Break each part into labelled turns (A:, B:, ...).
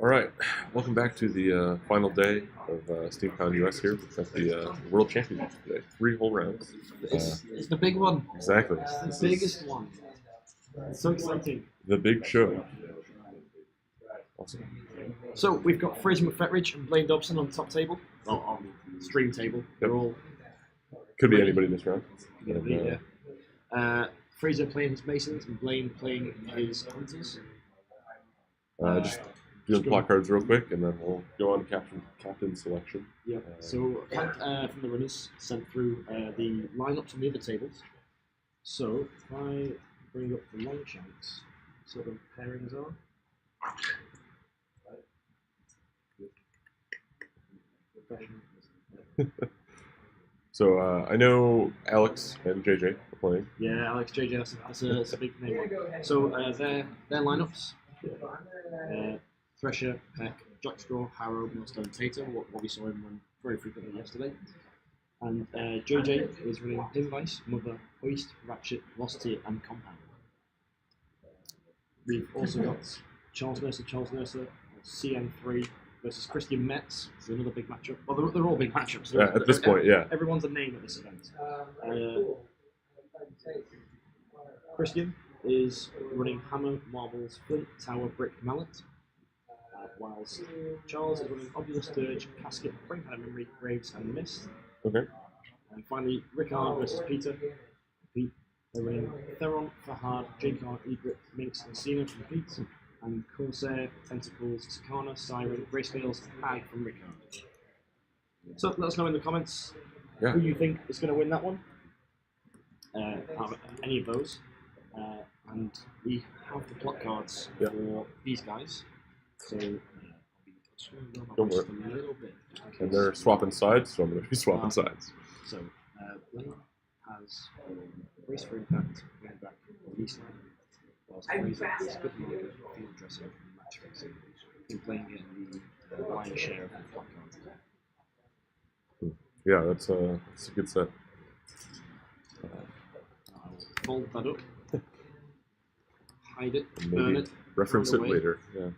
A: All right, welcome back to the final day of SteamCon US here at the World Championships today. 3 whole rounds.
B: It's the big one.
A: Exactly.
B: It's the biggest one. It's so exciting.
A: The big show. Awesome.
B: So we've got Fraser Mcfetridge and Blaine Dobson on the top table. Well, on the stream table. They're all
A: Could be anybody this round.
B: Fraser playing his Masons and Blaine playing his Hunters.
A: Just do the plot cards real quick, and then we'll go on to captain selection.
B: Yeah. So from the runners sent through the lineups on the other tables. So if I bring up the long shanks, sort of pairings are.
A: So I know Alex and JJ are playing.
B: Yeah, Alex, JJ, that's a big name. So their lineups: Thresher, Peck, Jackstraw, Harrow, Millstone, Tater. What we saw him run very frequently yesterday. And JJ is running Pinvice, Mother, Hoist, Ratchet, Velocity, and Compound. We've also got Charles Mercer, CN3 versus Christian Metz. It's another big matchup. Well, they're all big matchups.
A: Yeah, at this point, yeah.
B: Everyone's a name at this event. Christian is running Hammer, Marbles, Flint, Tower, Brick, Mallet. Whilst Charles is running Obular, Sturge, Casket, Brainpad of Memory, Graves, and Mist.
A: Okay.
B: And finally, Rickard versus Peter. Pete, they're running Theron, Fahad, J-Car, Egret, Minx, and Cena from Pete. And Corsair, Tentacles, Sakana, Siren, Grayscales, Hag from Rickard. So let us know in the comments who you think is going to win that one. Out of any of those. And we have the plot cards for these guys. So I'll be scrolling down my list a little bit.
A: And they're swapping sides, so I'm going to be swapping sides.
B: So Blaine has Brace for Impact, going back from the east line. Whilst Fraser has a good marker, field dresser, and match fixing. Been playing in the lion's share of the plot cards.
A: Yeah, that's a good set.
B: I'll fold that up, hide it,
A: And
B: burn
A: maybe
B: it,
A: reference it
B: away.
A: later. Yeah.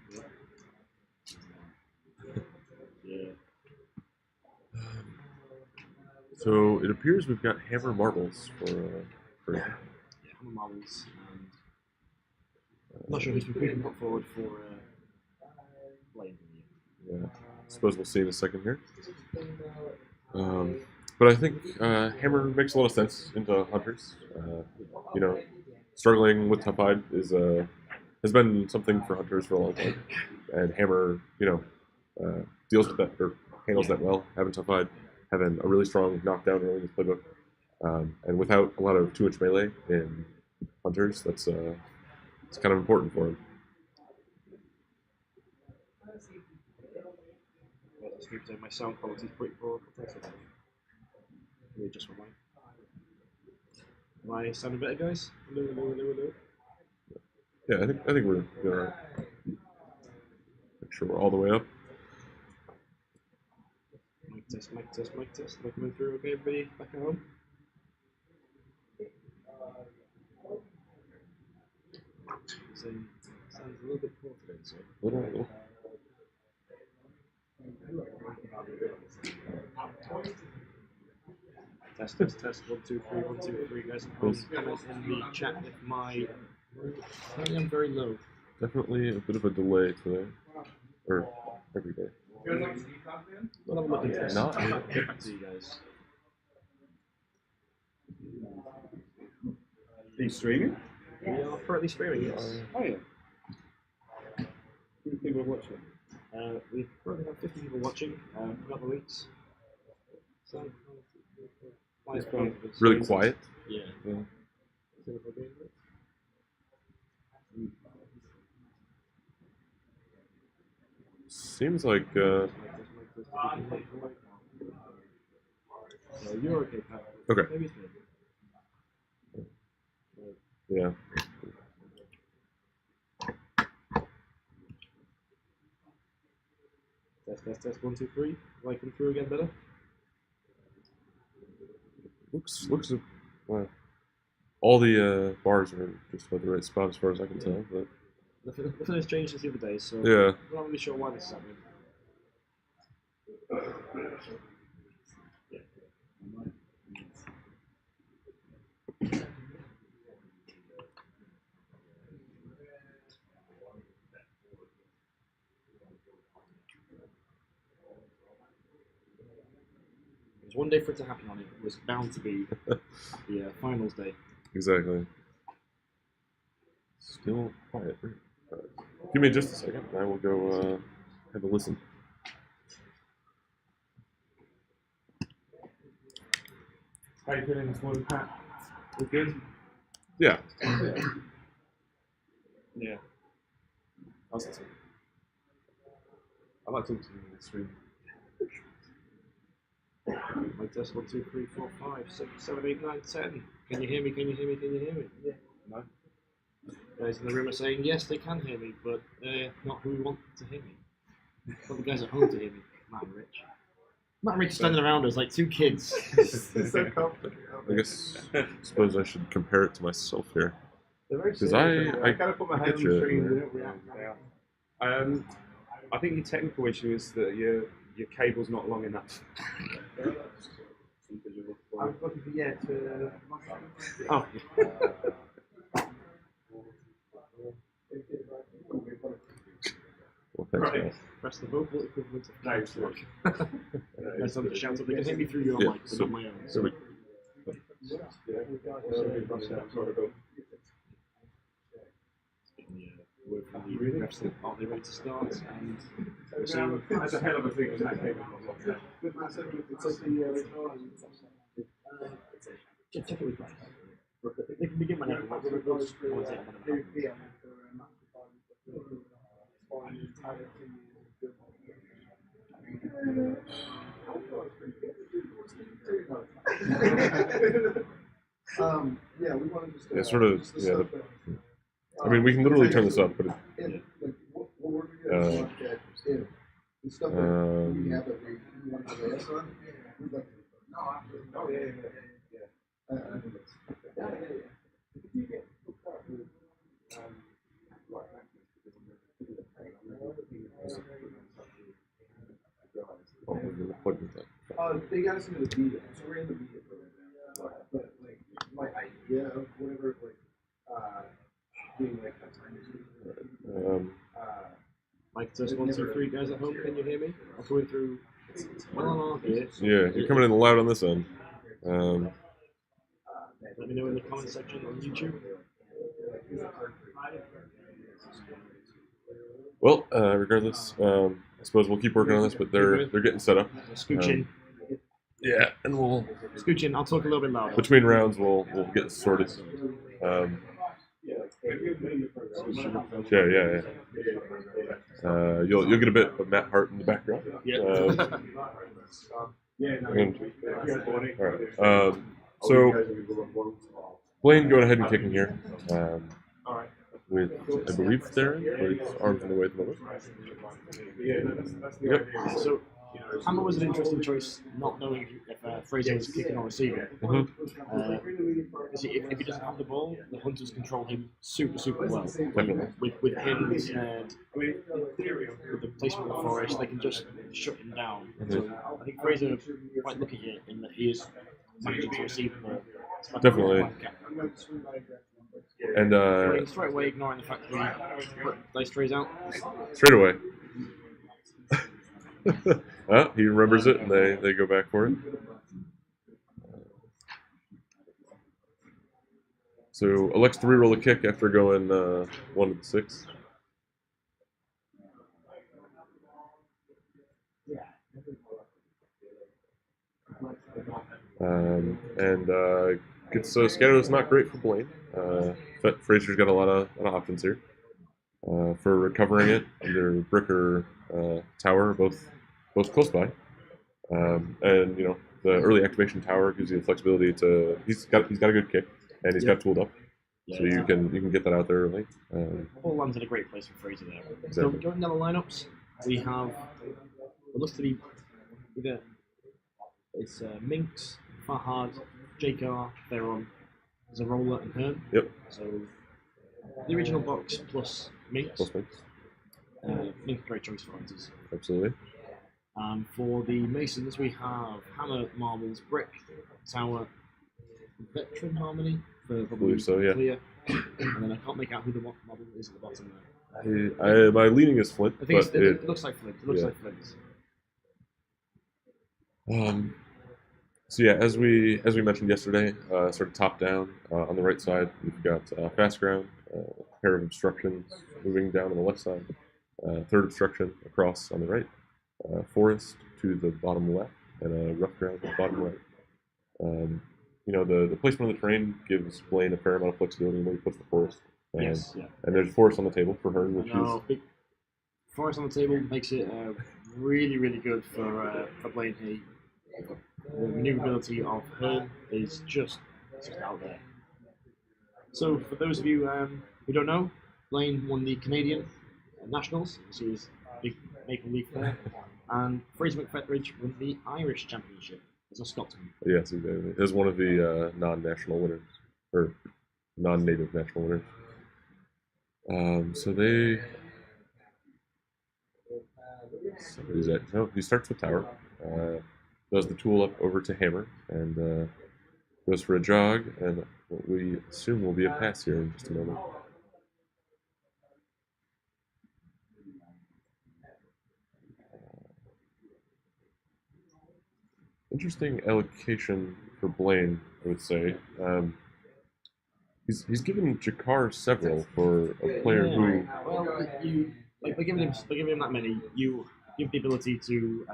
A: So it appears we've got hammer marbles for
B: Hammer Marbles. I'm not sure who's been put forward for Blaine.
A: Yeah. I suppose we'll see in a second here. But I think hammer makes a lot of sense into hunters. Struggling with tough hide has been something for hunters for a long time, and hammer deals with that or handles that well. Having tough hide, having a really strong knockdown early in his playbook, and without a lot of 2-inch melee in hunters, that's it's kind of important for him.
B: My sound quality is pretty poor. Just for mine. Am I sounding better, guys? No.
A: Yeah, I think we're gonna make sure we're all the way up.
B: Mic test. Am I coming through okay, everybody back at home? Sounds a little bit poor today, so.
A: Little.
B: Test. 1, 2, 3, 1, 2, 3, guys. Comment in the chat if my. Apparently I'm very low.
A: Definitely a bit of a delay today, or every day.
B: We'll have a look into this.
A: Not
B: I'll get back to you guys.
C: Are you streaming?
B: We are currently streaming, yes.
C: Oh yeah. How many people are watching?
B: We currently have 50 people watching. We've got the links. So,
A: Really quiet.
B: Yeah.
A: Seems like
B: No, you're okay, Pat.
A: okay.
B: Maybe it's me.
A: Yeah.
B: Test. 1, 2, 3. Have I come through again better?
A: Looks. Well, all the bars are just about the right spot as far as I can tell. But
B: The finish changed since the other day, so
A: Yeah.
B: we're not really sure why this is happening. There's one day for it to happen on it. It was bound to be the finals day.
A: Exactly. Still quiet. Give me just a second. I will go have a listen.
C: How you feeling this morning, Pat? All good?
A: Yeah.
C: Yeah. How's it? I like talking to you in the stream.
B: Like test 1, 2, 3, 4, 5, 6, 7, 8, 9, 10. Can you hear me? Can you hear me? Can you hear me?
C: Yeah. No.
B: Guys in the room are saying yes, they can hear me, but they're not who want to hear me. Not the guys at home to hear me. Matt and Rich. Matt and Rich are standing around us like two kids.
C: It's so complicated.
A: I suppose I should compare it to myself here.
C: Because
A: I
C: kind of put my hand on the screen and they don't react. I think your technical issue is that your cable's not long enough. I'm looking for
B: Oh.
A: Well, thanks, guys.
B: Press the vocal equivalent of mouse lock. There's something to shout so they can hear me through your mic, but not my own.
A: So we,
B: Word from the refs that are they ready to start? And we're seeing
C: That's a hell of a thing.
B: check it with Bryce. They can begin whenever. We'll just commentate whenever.
D: Yeah, we want to just.
A: yeah, sort of. Yeah. I mean, we can literally turn this up, but
D: The stuff that we have that we want to ask on, we'd like to.
C: Oh,
D: they got us into the beta, so we're in the beta program. But like my idea of whatever, doing like a time
B: Mike test 1, 2, 3. Guys at home, can you hear me? I'm coming through. Well on our here.
A: yeah, you're coming in loud on this end.
B: Let me know in the comment section on YouTube.
A: Well, regardless, I suppose we'll keep working on this, but they're getting set up.
B: Scooch in.
A: Yeah, and we'll
B: Scooch in. I'll talk a little bit louder.
A: between rounds we'll get this sorted. Yeah. You'll get a bit of Matt Hart in the background.
B: Yeah.
A: All right. So Blaine, go ahead and kick in here. With I believe Theron, with his arms in the way at the moment. Yep.
B: So Hammer was an interesting choice, not knowing if Fraser was kicking or receiving. If he doesn't have the ball, the Hunters control him super well.
A: Definitely.
B: With him snared, with the placement of the forest, they can just shut him down. So I think Fraser quite lucky here in that he is managing to receive the ball.
A: Definitely. And
B: Running straight away, ignoring the fact that he put dice trays out.
A: straight away. He remembers it, and they go back for it. So elects to reroll a kick after going 1 to the 6. And gets scatter that's not great for Blaine. But Fraser's got a lot of options here for recovering it under brick or tower, both close by. And you know the early activation tower gives you the flexibility to. He's got a good kick and he's got tooled up, so you can get that out there early.
B: All lands in a great place for Fraser there.
A: Exactly.
B: So going down the lineups, we have it looks to be either it's Minx, Farhad, Jakar, Theron, Zarola, and Hearn.
A: Yep.
B: So The original box plus Minx.
A: Plus mix.
B: Minx, great choice for hunters.
A: Absolutely.
B: And for the Masons, we have Hammer, Marbles, Brick, Tower, Veteran Harmony for probably
A: Believe so, yeah.
B: clear. And then I can't make out who the model is at the bottom there.
A: My leaning is Flint,
B: I think
A: but
B: it looks like Flint. It looks
A: yeah.
B: like Flint.
A: So yeah, as we mentioned yesterday, sort of top down on the right side, we've got fast ground, a pair of obstructions moving down on the left side, third obstruction across on the right, forest to the bottom left, and a rough ground to the bottom right. The placement of the terrain gives Blaine a fair amount of flexibility in where he puts the forest. And,
B: Yes, yeah.
A: And there's a forest on the table for her, which is
B: Big forest on the table makes it really, really good for Blaine here. The maneuverability of Hearn is just out there. So, for those of you who don't know, Blaine won the Canadian Nationals, so his big maple leaf there, and Fraser Mcfetridge won the Irish Championship as a Scotsman.
A: yes, exactly. As one of the non-national winners or non-native national winners. He starts with Tower, does the tool up over to Hammer, and goes for a jog, and what we assume will be a pass here in just a moment. Interesting allocation for Blaine, I would say. He's given Jakar several for a player who.
B: Well, by giving him that many, you give the ability to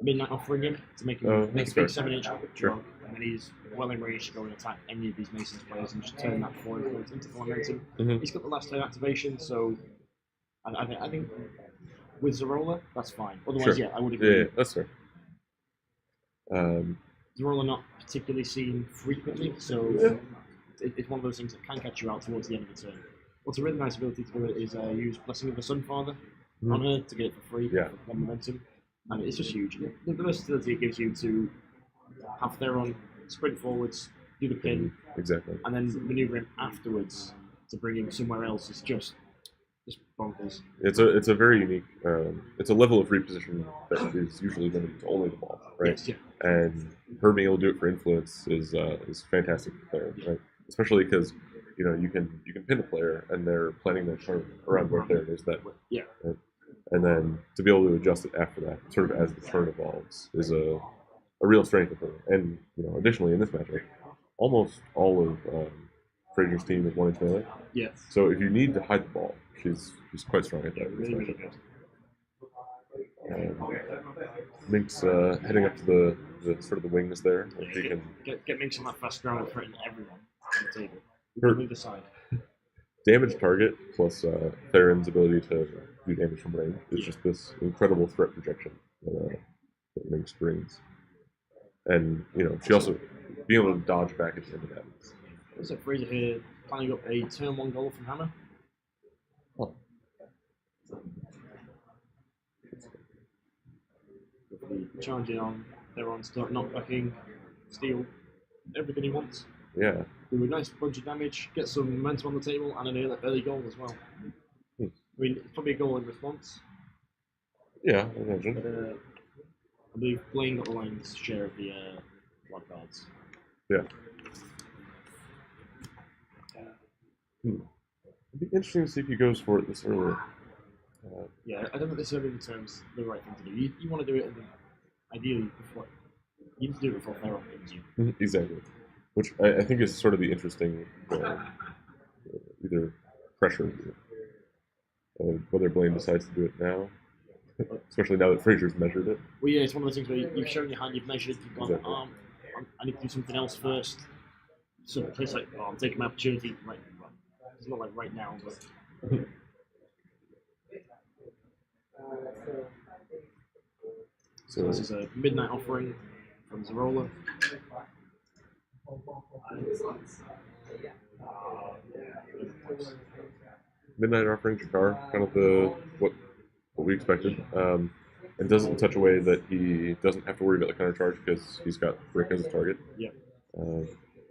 B: midnight offering him to make him make a big 7-inch jog, and then he's well in range to go and attack any of these Masons players and just turn that 4 influence into 4 momentum.
A: Mm-hmm.
B: He's got the last turn activation, so I think with Zarola, that's fine. Otherwise,
A: Sure.
B: yeah, I would agree.
A: Yeah, that's fair.
B: Zarola not particularly seen frequently, so it's one of those things that can catch you out towards the end of the turn. What's a really nice ability to do it is use Blessing of the Sunfather on her to get it for free, for 1 momentum. And it's just huge. The versatility it gives you to have Theron sprint forwards, do the pin,
A: exactly,
B: and then maneuver him afterwards to bring him somewhere else is just bonkers.
A: It's a very unique. It's a level of reposition that is usually limited to only the ball, right?
B: Yes, yeah.
A: And her being able to do it for influence is fantastic for players, right? Especially because you can pin the player and they're planning their turn around where there is that.
B: Yeah.
A: Right? And then to be able to adjust it after that, sort of as the turn evolves, is a real strength of her. And additionally in this matchup, almost all of Fraser's team is 1-inch melee.
B: Yes.
A: So if you need to hide the ball, she's quite strong at that.
B: Really, really good.
A: Minx heading up to the sort of the wings there. Where she can
B: Get Minx on that fast ground and threaten everyone on the table.
A: Her-
B: On either side.
A: damage target plus Theron's ability to do damage from range is just this incredible threat projection that Minx brings. And she also being able to dodge back at the end of that.
B: So Fraser here planning up a turn 1 goal from Hammer.
A: Oh.
B: Charging on, Theron start knockbacking, steal everything he wants.
A: Yeah.
B: Do a nice bunch of damage, get some momentum on the table, and an early goal as well. I mean, it's probably a goal in response.
A: Yeah, I imagine.
B: But I believe Blaine got the lion's share of the wild cards.
A: Yeah. It'd be interesting to see if he goes for it this early.
B: Yeah, I don't think this early in the term's the right thing to do. You want to do it, ideally, before. You need to do it before Theron pins you.
A: Exactly. Which I think is sort of the interesting either pressure, whether Blaine decides to do it now, especially now that Fraser's measured it.
B: Well, yeah, it's one of those things where you've shown your hand, you've measured, you've gone,
A: Exactly.
B: I need to do something else first. So it's like, I'm taking my opportunity right. Well, it's not like right now, but. So this is a midnight offering from Zarola.
A: Midnight offering Jakar, kind of what we expected, and does it in such a way that he doesn't have to worry about the counter charge because he's got Brick as a target.
B: Yeah.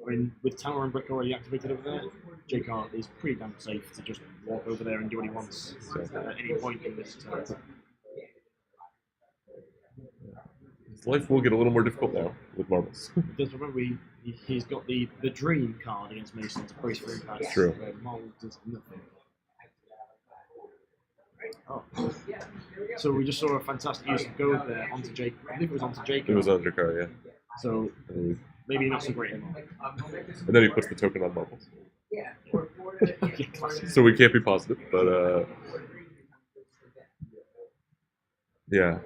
B: I mean, with Tower and Brick already activated over there, JK is pretty damn safe to just walk over there and do what he wants at any point in this turn.
A: His life will get a little more difficult now with marbles.
B: Just remember, he's got the Dream card against Mason to brace for impact.
A: True.
B: Where Marvel does nothing. Oh. So we just saw a fantastic use of goad there onto Jake. I believe it was onto Jake.
A: It was on Jakar, yeah.
B: So maybe not so great anymore.
A: And then he puts the token on marbles. So we can't be positive, but yeah,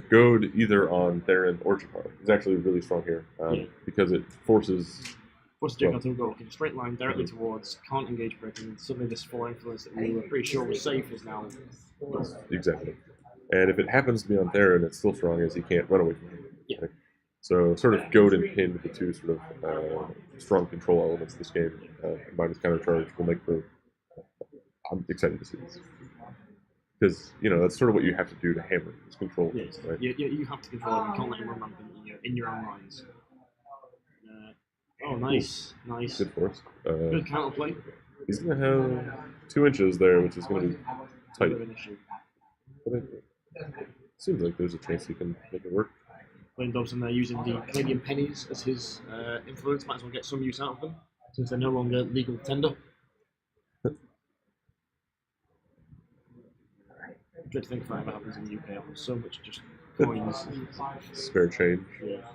A: goad either on Theron or Jakar is actually really strong here because it forces
B: Jake to go in a straight line directly towards, can't engage Brick, and suddenly this 4 influence that we were pretty sure was safe is now gone.
A: Exactly. And if it happens to be on Theron, it's still strong as he can't run away from him.
B: Yeah.
A: Right? So sort of goad and pin with the two sort of strong control elements of this game combined with countercharge will make for. I'm excited to see this. Because, that's sort of what you have to do to hammer, is control.
B: Yes.
A: Right?
B: You have to control him. You can't let him run rampant in your own lines. Oh, nice.
A: Good force.
B: Good counterplay.
A: He's going to have 2 inches there, which is going to be tight.
B: Bit of an issue.
A: But it seems like there's a chance he can make it work.
B: Blaine Dobson there using the Canadian pennies as his influence. Might as well get some use out of them, since they're no longer legal tender. I dread to think if that ever happens in the UK. So much just coins.
A: Spare change.
B: Yeah.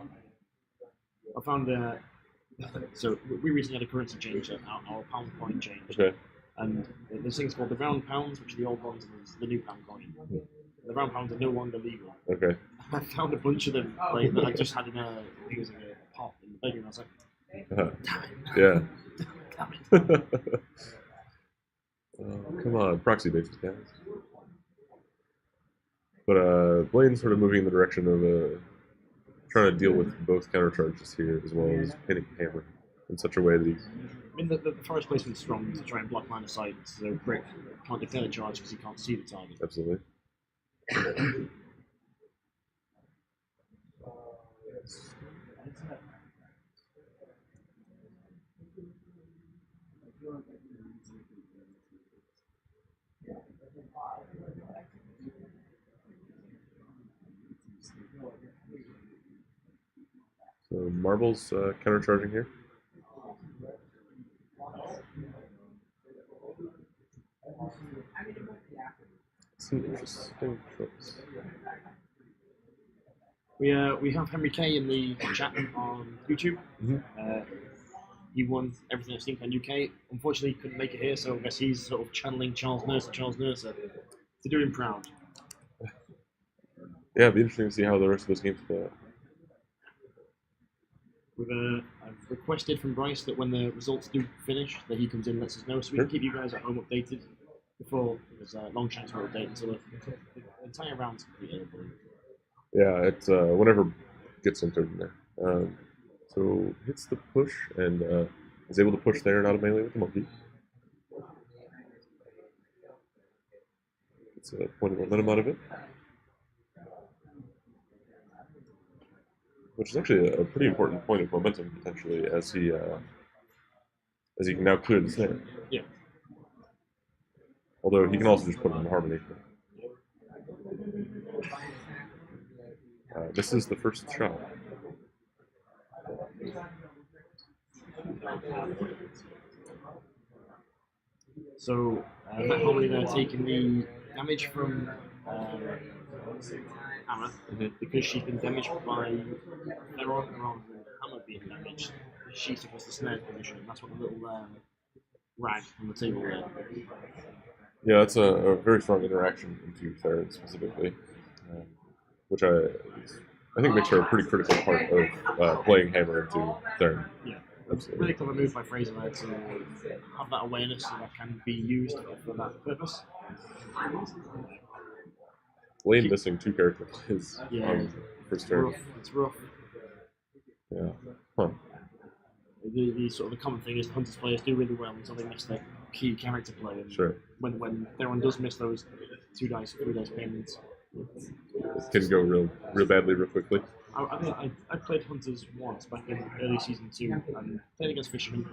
B: I found so we recently had a currency change, our pound coin change.
A: Okay.
B: And there's things called the round pounds, which are the old ones, and there's the new pound coin. The round pounds are no longer legal.
A: Okay.
B: I found a bunch of them that I just had in I think it was like a pot in the bedroom. I was like, damn it.
A: Yeah.
B: Damn it.
A: Come on, proxy bases, guys. But Blaine's sort of moving in the direction of trying to deal with both countercharges here, as well as pinning Hammer in such a way that he's.
B: I mean, the forest placement's strong to try and block line of sight, so Brick can't declare a charge because he can't see the target.
A: Absolutely. So Marvel's countercharging here. It's an interesting choice.
B: We have Henry K in the chat on YouTube. He won everything I've seen on UK. Unfortunately, he couldn't make it here, so I guess he's sort of channeling Charles Nurser to do him proud.
A: Yeah, it'd be interesting to see how the rest of those games play out.
B: I've requested from Bryce that when the results do finish, that he comes in and lets us know, so we can keep you guys at home updated before there's Longshanks will update until the entire round's completed.
A: Yeah, it's whenever gets entered in there. So hits the push and is able to push there and out of melee with the monkey. It's a point of momentum out of it. Which is actually a pretty important point of momentum potentially as he can now clear the snare.
B: Yeah.
A: Although he can also just put it in harmony. This is the first shot.
B: So Matt Harmony there taking the damage from Hammer because she's been damaged by Theron rather than Hammer being damaged. She suffers the snare position. That's what the little rag on the table there.
A: Yeah, that's a very strong interaction into Theron specifically, which I think makes her a pretty critical part of playing Hammer into Theron.
B: Yeah.
A: Absolutely.
B: Really clever move by Fraser there to have that awareness so that can be used for that purpose.
A: Blaine missing 2 characters is first turn.
B: It's rough.
A: Yeah. Huh.
B: The sort of the common thing is Hunters players do really well until they miss their key character play. And
A: sure.
B: When everyone does miss those 2 dice, 3 dice payments,
A: it can go real badly real quickly.
B: I played Hunters once back in early season 2 and played against Fishermen.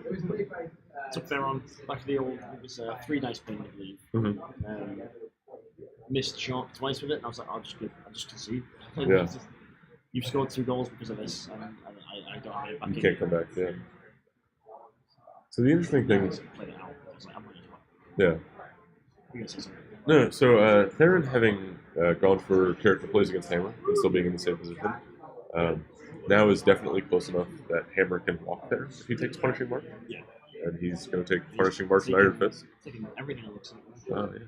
B: Took Theron back to the old, it was 3 dice playing, I believe.
A: Mm-hmm.
B: Missed shot twice with it, and I was like, I'll just concede.
A: Yeah.
B: You've scored 2 goals because of this, and I don't have it back
A: You
B: in.
A: can't come back. Yeah. So the interesting thing is,
B: Played it out. I was like, I'm ready to go.
A: yeah.
B: You guys say something.
A: No, so Theron having gone for character plays against Hammer and still being in the same position, now is definitely close enough that Hammer can walk there if he takes punishing mark.
B: Yeah.
A: And he's going to take punishing marks and Iron Fist.
B: Taking everything it looks like.
A: Yeah.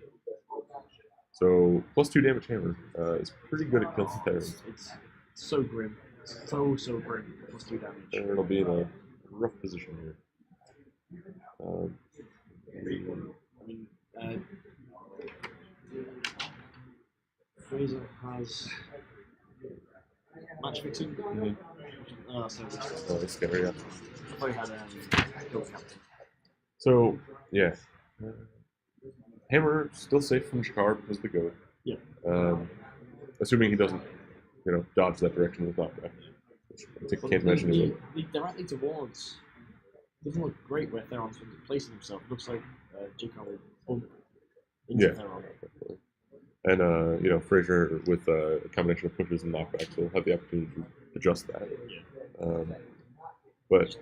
A: So +2 damage Hammer is pretty good at killing Theron.
B: It's so grim. So grim. +2 damage.
A: Theron will be in a rough position here.
B: Fraser has match fixing.
A: Mm-hmm.
B: So
A: It's scary, yeah.
B: probably had kill captain.
A: So, yeah. Hammer still safe from Shakar because of the goat.
B: Yeah.
A: Assuming he doesn't, dodge that direction with knockback. I can't imagine he would.
B: They're directly towards. Doesn't look great where Theron's placing himself. Looks like J-Con will bump into Theron.
A: And Fraser with a combination of pushes and knockbacks will have the opportunity to adjust that.
B: Yeah.
A: But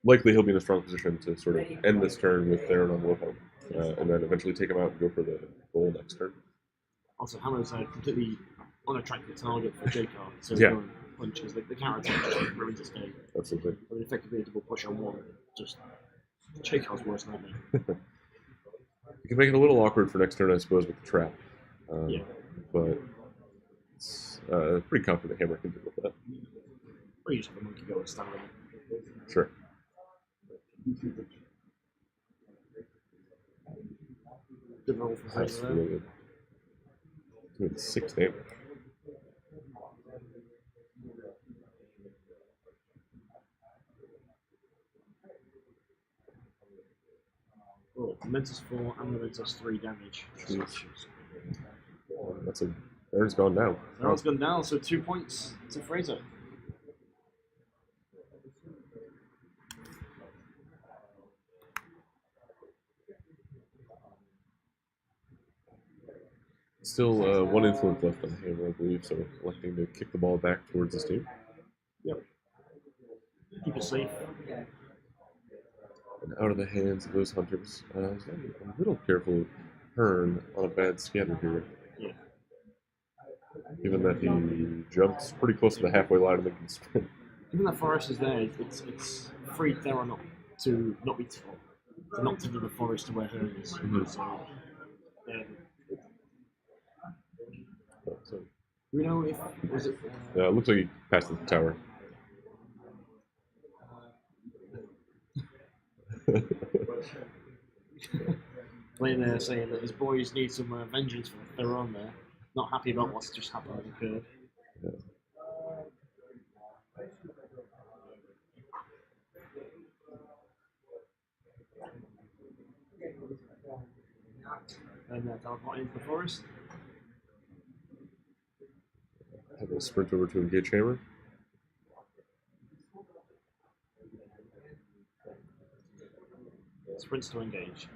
A: likely he'll be in a strong position to sort of end this turn with Theron on Wilhelm, and then eventually take him out and go for the goal next turn.
B: Also, Hammer's a completely unattractive target for J-Con, so punches the counter attack just ruins his game.
A: Absolutely.
B: I mean, effectively a double push on one, just J-Con's worst nightmare.
A: You can make it a little awkward for next turn, I suppose, with the trap. But it's pretty confident Hammer can deal with that.
B: Or you just have a monkey go and stand on it.
A: Sure.
B: Good roll for
A: That's
B: Fraser
A: really
B: there.
A: good. Doing 6 damage.
B: Oh, Momentus 4 and Momentus 3 damage.
A: Jeez. Theron's gone down.
B: Theron's gone down, so 2 points to Fraser.
A: Still 1 influence left on Hammer, I believe, so electing to kick the ball back towards his team.
B: Yep. Keep it safe.
A: And out of the hands of those hunters. So I'm a little careful of Hearn on a bad scatter here.
B: Yeah.
A: Given that he jumps pretty close to the halfway line and then can sprint.
B: Given that Forest is there, it's free Theron to not be taught. To not tend to the forest to where Hearn is.
A: Mm-hmm.
B: So,
A: So,
B: do we know if was it?
A: it looks like he passed the tower.
B: Blaine there saying that his boys need some vengeance for Theron there. Not happy about what's just happened and occurred.
A: Yeah.
B: And teleporting into the forest.
A: Have a sprint over to engage Hammer.
B: Sprints to engage.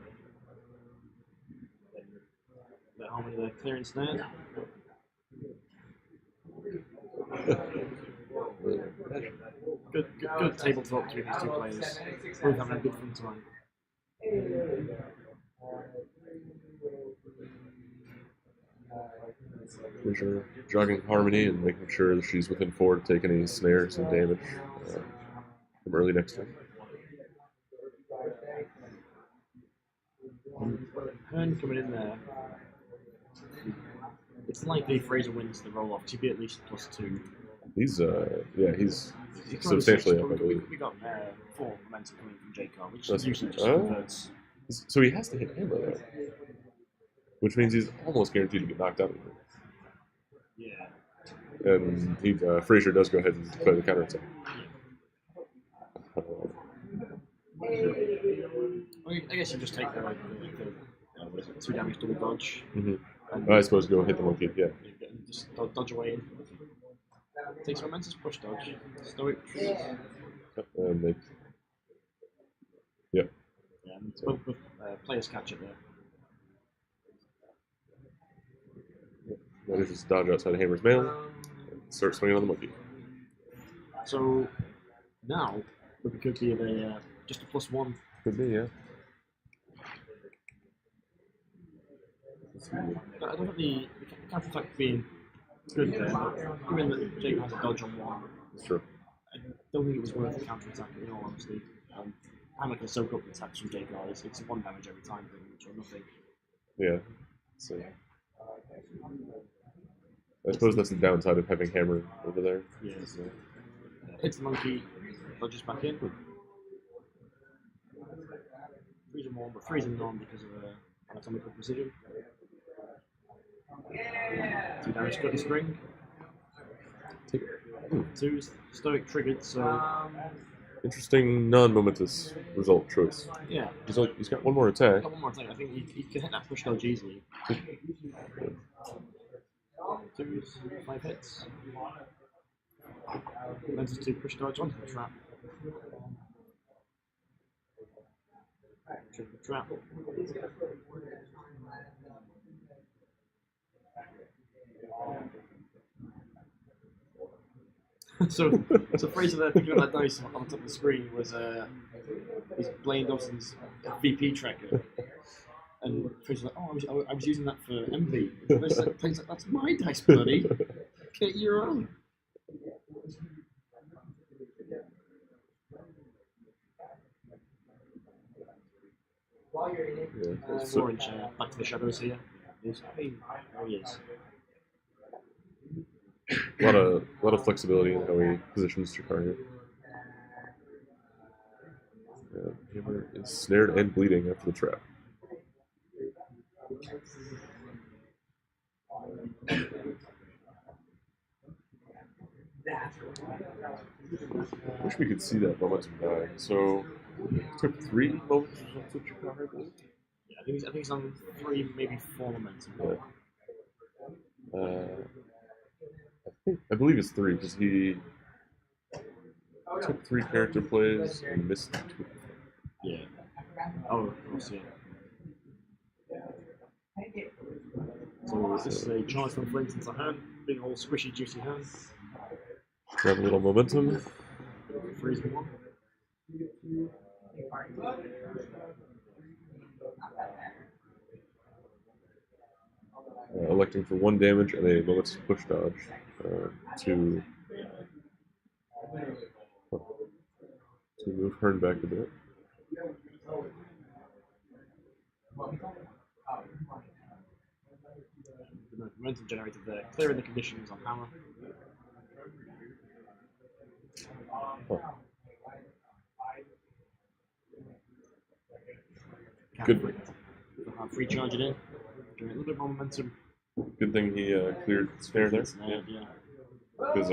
B: How many the clearance there? Good table talk between these 2 players. Both having a good fun time.
A: Fraser jogging Harmony and making sure that she's within 4 to take any snares and damage from early next turn.
B: Hearn coming in there. It's likely Fraser wins the roll off. He'd be at least +2.
A: He's substantially up, I believe.
B: We got 4 momentum coming from J-Car, which
A: That's-
B: usually just converts.
A: So he has to hit Hammer though, which means he's almost guaranteed to get knocked out of it.
B: Yeah.
A: And Fraser does go ahead and play the counter attack.
B: I guess you just take the 2 damage double dodge.
A: Mm-hmm.
B: And
A: I suppose go hit the monkey, yeah.
B: just dodge away. Takes momentous push dodge. Stoic.
A: And they, yeah.
B: Yeah, and both players catch it there.
A: Manages to dodge outside Hammer's mail and start swinging on the monkey.
B: So now it could be a just a +1.
A: Could be, yeah.
B: I don't think the counter attack being good there, but given that Jake has a dodge on one,
A: That's true.
B: I don't think it was worth the counter attack in all honesty. Hammer can soak up the attacks from Jake. It's 1 damage every time, pretty much, or nothing.
A: Yeah. So, I suppose that's the downside of having Hammer over there.
B: Yeah. So, hits the monkey, dodges back in. Freeze him on, but freezing on because of anatomical precision. 2 damage, cut the string. 2 stoic triggered, so
A: Interesting non-momentous result choice.
B: yeah.
A: He's got one more attack.
B: Got one more thing. I think he can hit that push dodge easily. 2s, 5 hits. Lenses 2 push dodge onto the trap. Trigger the trap. so Fraser there picking up that dice on top of the screen was Blaine Dobson's VP tracker. And Fraser's like, oh, I was using that for MV. And Blaine said, that's my dice, buddy. Get your own.
A: Yeah.
B: Orange, back to the shadows here. There he is.
A: A lot of flexibility in how he positions Jakar here. Hammer is snared and bleeding after the trap. Wish we could see that momentum die. So it took 3 moments to Jakar, I believe.
B: Yeah, I think he's on 3, maybe 4 momentum.
A: Yeah. I believe it's 3 because he took 3 character plays and missed 2.
B: Yeah. Oh, of course, yeah. So this is a charge from Vincent's hand, big old squishy, juicy hand.
A: Grab a little momentum.
B: Freezing one.
A: Electing for 1 damage and a momentous push dodge to move Hearn back a bit.
B: The momentum generated there, clearing the conditions on Hammer.
A: Good.
B: Free charging in. Doing a little bit more momentum.
A: Good thing he cleared snare there.
B: Yeah.
A: Because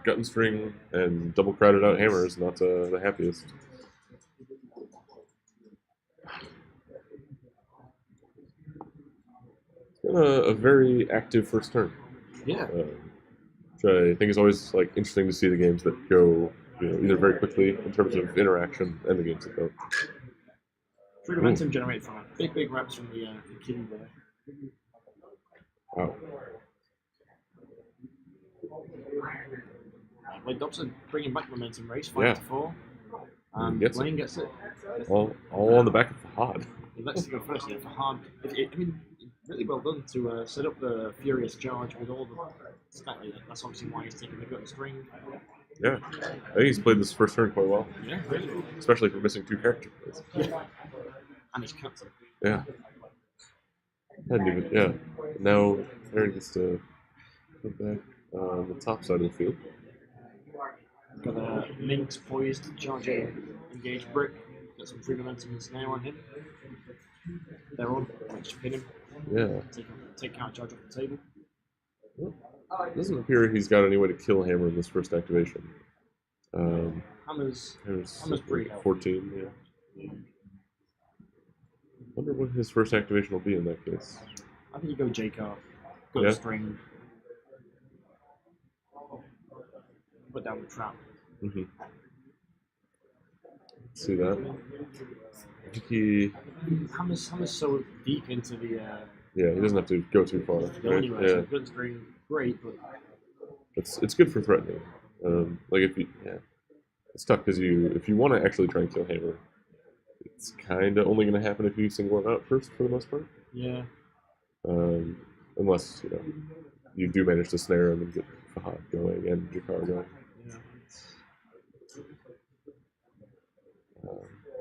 A: Gut and String and double crowded out Hammer is not the happiest. It's been a very active first turn.
B: Yeah.
A: Which I think is always like interesting to see the games that go either very quickly in terms of interaction and the games that don't.
B: Free momentum generated from it. Big reps from the kitty there.
A: Wow.
B: Blaine Dobson bringing back momentum race, 5-4. And
A: Gets
B: Blaine gets it.
A: All on the back of Fahad.
B: He lets it go first here for hard. Really well done to set up the furious charge with all the slightly. That's obviously why he's taking the gut and string.
A: Yeah, I think he's played this first turn quite well.
B: Yeah, really well.
A: Especially for missing 2 character plays.
B: Yeah. And his captain.
A: Yeah. Hadn't even. Yeah. Now Aaron gets to put back on the top side of the field.
B: Got a Minx poised, charging, engaged brick. Got some free momentum and snare on him. They're on. Might just pin him.
A: Yeah.
B: Take counter charge off the table.
A: It doesn't appear he's got any way to kill Hammer in this first activation.
B: Hammer's pretty healthy.
A: 14, yeah. Wonder what his first activation will be in that case.
B: I think you go J-Car. Got
A: Yeah.
B: a string. put down the trap.
A: Mm-hmm. See that? I think he.
B: Hammer's so deep into the
A: Yeah, he doesn't have to go too far.
B: go
A: Right?
B: anywhere.
A: Yeah,
B: So gun screen, great, but
A: it's good for threatening. Like if you, it's tough because if you want to actually try and kill Hammer, it's kind of only going to happen if you single it out first for the most part.
B: yeah.
A: Unless you do manage to snare him and get Fahad going and Jakar going.
B: Yeah.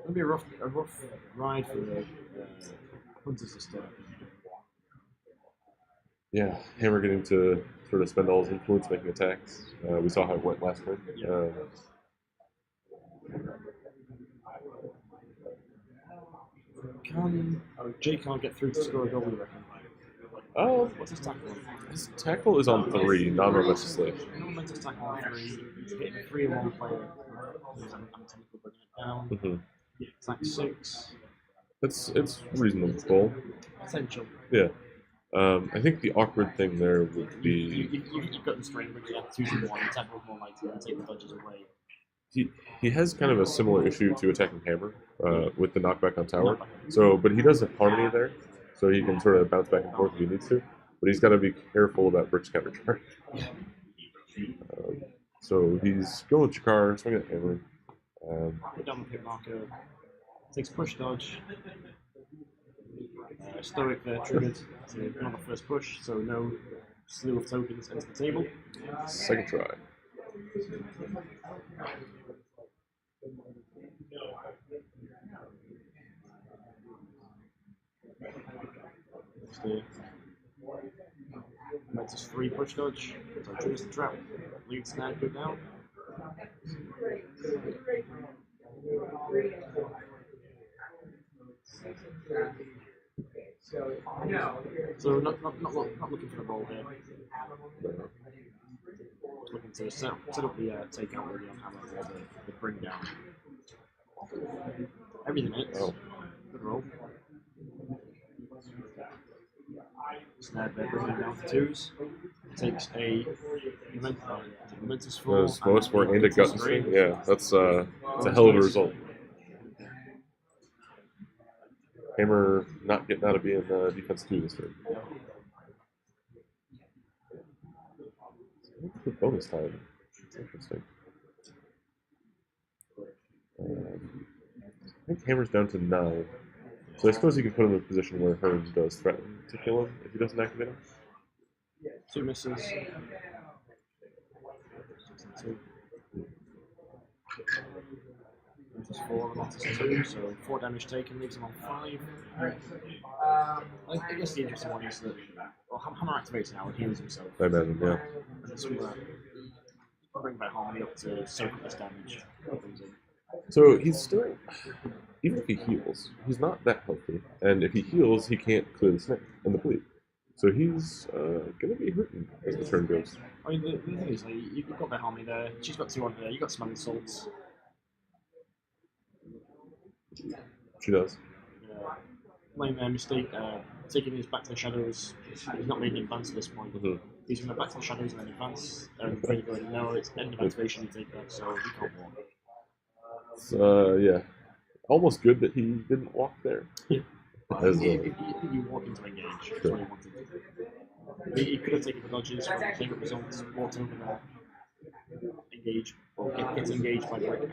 B: It'll be a rough ride for the hunters to start.
A: Yeah, Hammer getting to sort of spend all his influence making attacks. We saw how it went last turn.
B: Jay can't get through to score a goal, you reckon? What's his tackle?
A: His tackle is on 3, non-momentous slash.
B: Non-momentous tackle on 3. He's hitting a 3-1 player. He's anatomical bringing it down.
A: Mm-hmm.
B: Attack 6.
A: It's reasonable.
B: Essential.
A: Yeah. I think the awkward thing there would be
B: You've got the strain, but you have 2-1. Attack with more likely to take the dodges away.
A: he has kind of a similar issue to attacking Hammer with the knockback on tower. So, but he does have harmony there, so he can sort of bounce back and forth if he needs to. But he's got to be careful about Brick's countercharge. So he's going with Jakar, swinging at Hammer.
B: Put down the hit marker. Takes push dodge. Stoic there triggered to another first push, so no slew of tokens into the table.
A: Second try.
B: Momentous 3 push dodge, so triggers the trap, leads snare go down. So not looking for the ball here. Looking to set up the takeout really on Hammer or the bring down. Everything hits.
A: Oh.
B: Good roll. Snare there, bringing down to 2s. Takes a momentous 4.
A: Most more and a gut string. Yeah, that's a hell of a result. Hammer not getting out of being defense 2 this turn. Bonus time. It's interesting. I think Hammer's down to 9. So I suppose you can put him in a position where Hearn does threaten to kill him if he doesn't activate him.
B: 2 misses. 2. Just 4, and that's 2, so 4 damage taken, leaves him on 5. I guess the interesting one is that Hammer activates now and heals himself.
A: I imagine, yeah.
B: And somewhere bring back harmony up to soak up this damage.
A: So he's still, even if he heals, he's not that healthy. And if he heals, he can't clear the snake and the bleed. So he's going to be hurting as the turn goes.
B: I mean, the thing is, you've got the harmony there, she's got 2 on there, you've got some insults.
A: She does.
B: Blaine mistake, taking his back to the shadows. He's not made an advance at this point.
A: Mm-hmm.
B: He's going to back to the shadows and then advance. And going, no, it's end of activation, you take that, so he can't walk.
A: It's, yeah. Almost good that he didn't walk there.
B: Yeah.
A: As,
B: you walk into engage. That's
A: sure.
B: what he wanted. He could have taken the dodges from favorite results, walked over there, engage, or gets engaged by Brick and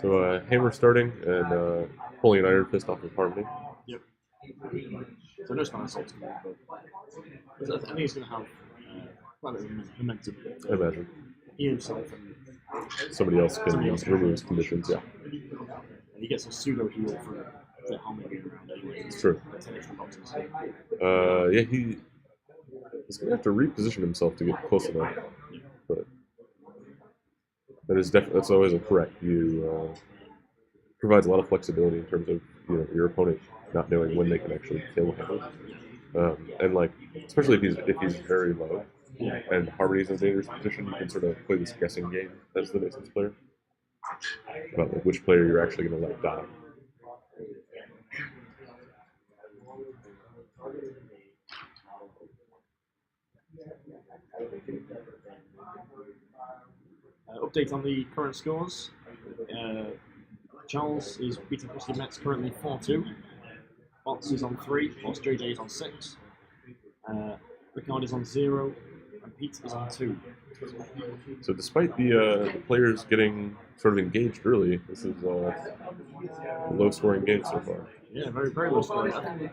A: So Hammer starting and pulling an Iron Fist off of Harmony.
B: Yep. So no spell assaults coming, but I think he's going to have quite a bit of momentum.
A: I imagine.
B: He himself and
A: somebody else can remove his conditions, yeah.
B: And he gets a pseudo heal for the harmony being around anyway.
A: It's true. Yeah, he's going to have to reposition himself to get close enough. But that's always a correct view. Provides a lot of flexibility in terms of your opponent not knowing when they can actually kill Hammer. And like, especially if he's very low and Harmony's in a dangerous position, you can sort of play this guessing game as the Masons player about like which player you're actually going to let die.
B: Update on the current scores. Charles is beating Christy Metz currently 4-2. Bots is on 3, whilst JJ is on 6. Ricard is on 0, and Pete is on 2.
A: So despite the players getting sort of engaged early, this is a low-scoring game so far.
B: Yeah, very, very low scoring. I think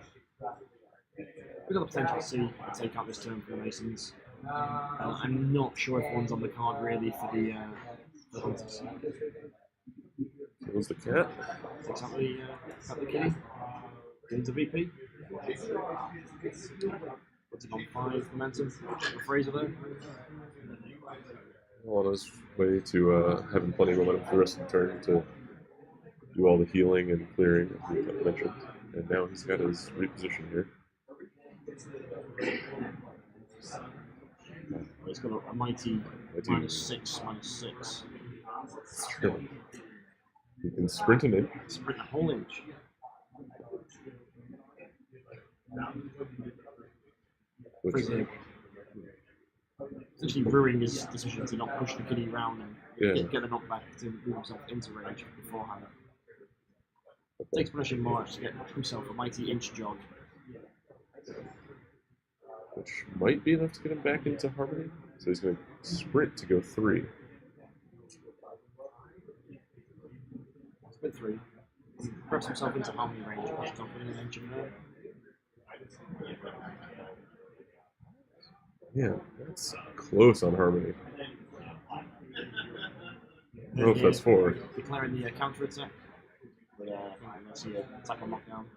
B: we've got the potential to see a take out this turn for the Masons. I'm not sure if one's on the card really for the Hunters.
A: It was the cat.
B: Takes out the kitty. Into VP. Puts him on 5 momentum. For Fraser there.
A: On his way to having plenty of momentum for the rest of the turn to do all the healing and clearing, as we mentioned. And now he's got his reposition here.
B: He's got a mighty -6, -6.
A: It's true. He can sprint an inch.
B: Sprint a whole inch. Fraser essentially ruining his decision to not push the kitty around and get the knockback to move himself into range beforehand. Takes punishing March to get himself a mighty inch jog.
A: Which might be enough to get him back into harmony. So he's going to sprint to go 3.
B: Sprint 3. Press himself into harmony range, push himself in an inch of there.
A: Yeah, that's close on harmony. I don't know if that's 4.
B: Declaring the counter attack. But I think I'm going to see an attack on knockdown.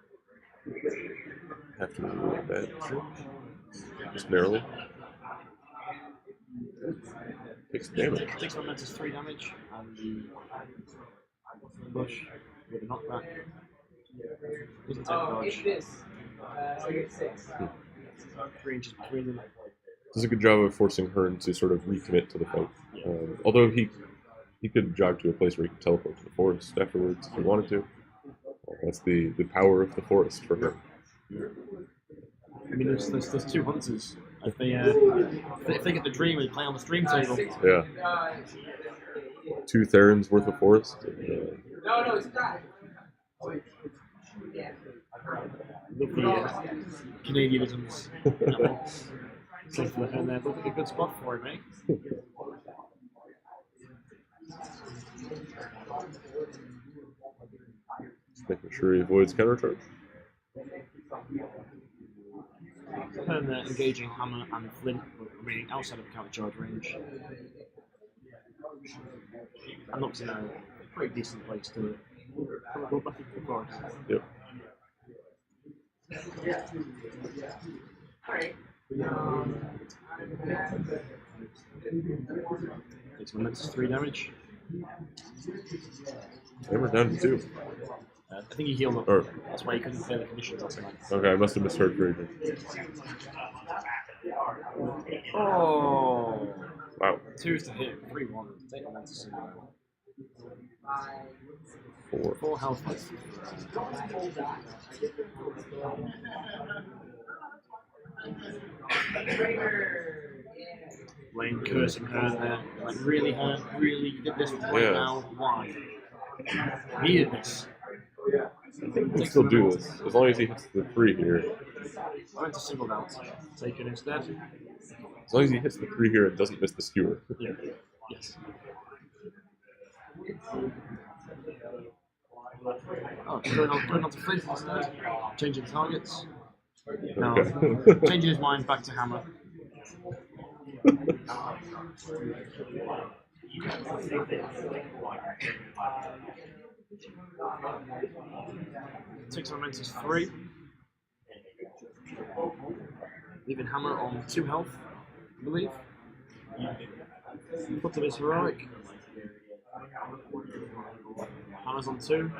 A: Have to do that. Just narrowly. Takes damage.
B: Takes momentous 3 damage, and the push with a knockback. Doesn't take dodge. 3 inches between them.
A: Does a good job of forcing Hearn to sort of recommit to the fight. Although he could jog to a place where he could teleport to the forest afterwards if he wanted to. That's the power of the forest for her.
B: I mean, there's 2 hunters. If they get the dream and play on the stream table.
A: Yeah. 2 Therans worth of forest.
B: Love the Canadianisms. Safe for the hand there. Looks like a good spot for him, eh?
A: Just making sure he avoids countercharge.
B: And engaging Hammer and Flint, but remaining outside of countercharge range. And looks in a pretty decent place to go back into the forest.
A: Yep.
B: Takes momentous 3 damage.
A: Hammer down to 2.
B: I think he healed up.
A: Or,
B: that's why he couldn't play the conditions last night.
A: okay, I must have misheard Fraser.
B: Oh!
A: Wow.
B: 2's to hit, 3-1. Take momentous single.
A: 4.
B: 4 health left. Blaine cursing her there. Like, really, her? Really? You did this right now? Why? He did this.
A: He can still do this, as long as he hits the 3 here.
B: I went to single out. Taken instead.
A: As long as he hits the 3 here and doesn't miss the skewer.
B: Yeah. Yes. Oh, going on to Flint instead. Changing targets. No.
A: Okay.
B: Changing his mind back to Hammer. Takes momentous 3. Leaving Hammer on 2 health, I believe. Puts him his heroic. Hammer's on 2.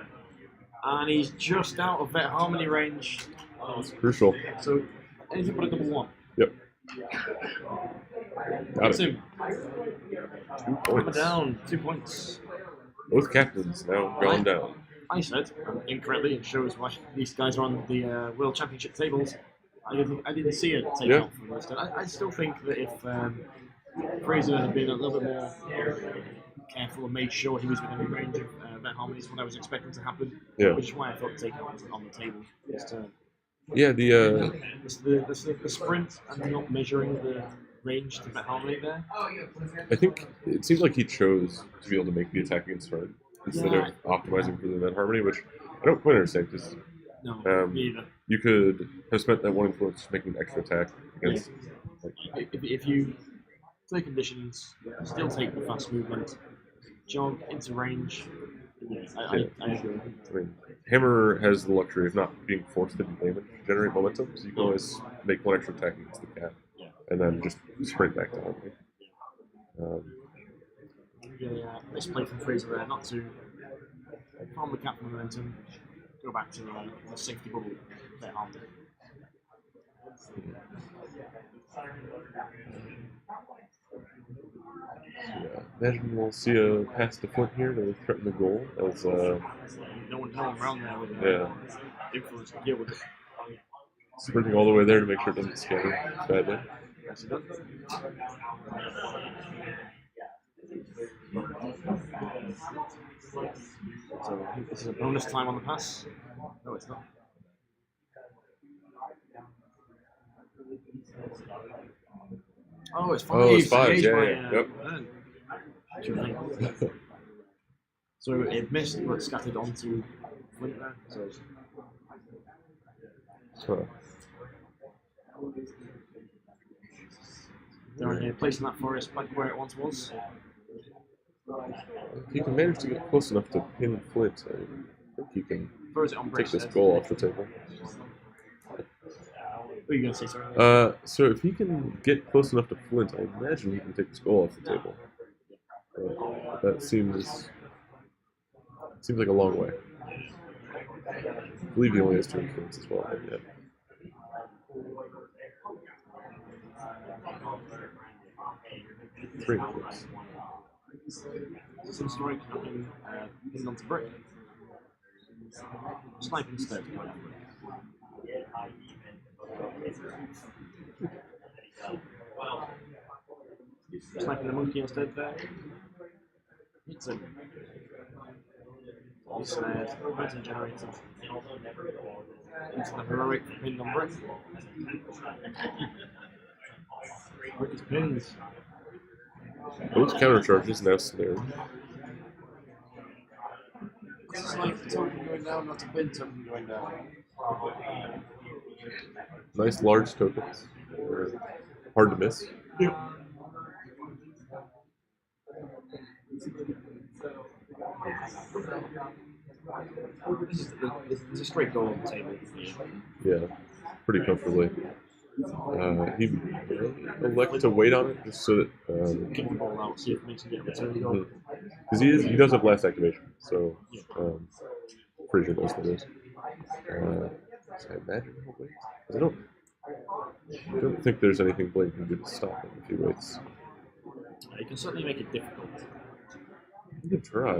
B: And he's just out of vet harmony range.
A: It's crucial.
B: So anything but a double 1.
A: Yep. Got it.
B: 2.
A: 2
B: Hammer
A: points.
B: down, 2 points.
A: Both captains now gone down.
B: I said incorrectly. It shows why these guys are on the World Championship tables. I didn't see a takeout from this. I still think that if Fraser had been a little bit more careful and made sure he was within range of that harmonies what I was expecting to happen.
A: Yeah.
B: Which is why I thought taking it on the table this turn.
A: Yeah, the
B: The sprint and not measuring the range to bet harmony there.
A: I think it seems like he chose to be able to make the attack against turn instead
B: Yeah.
A: of optimizing for the net harmony, which I don't quite understand because
B: No, me either.
A: you could have spent that one influence making an extra attack against.
B: If you play conditions, still take the fast movement, jog into range. Yes, I agree.
A: I mean, Hammer has the luxury of not being forced to do damage to generate momentum, so you can always make one extra attack against the cat, and then just sprint back to harmony.
B: Nice play from Fraser there, not to calm the cat momentum, go back to the safety bubble, bet harmony.
A: Yeah, imagine we'll see a pass to Flint here to threaten the goal as
B: No one around there with influence to deal with it.
A: sprinting all the way there to make sure it doesn't scatter badly.
B: Yes, it does. So this is a bonus time on the pass. No, it's not. Oh, it's 5.
A: Oh, it's 5.
B: Engaged
A: Yeah,
B: by,
A: yeah. Yep.
B: So it missed, but scattered onto Flint there. So they're placing that forest back where it once was.
A: If you can manage to get close enough to pin Flint, I think you can
B: Throws it on
A: take this
B: bracelet.
A: goal off the table.
B: What are you going to say, sorry?
A: So if he can get close enough to Flint, I imagine he can take this goal off the table. That seems like a long way. I believe he only has 2 influence as well. Yeah. Three influence.
B: Some strike having pinned onto brick. Snipe instead. Sniping the monkey instead there. Hits him. He's snared. Momentum generated. Into the heroic pinned on brick. Brick is pinned.
A: Those counter charges now snared.
B: It's like token going down, not a pin token going down.
A: Nice large tokens. They're hard to miss.
B: Yep. It's a straight goal on the table.
A: Yeah, pretty comfortably. He elect to wait on it just so that
B: Kick the ball out, see if it makes him get a return goal.
A: because he does have last activation, so Fraser knows that is. So I imagine he'll wait. 'Cause I don't think there's anything Blaine can do to stop him if he waits.
B: You can certainly make it difficult.
A: You can try.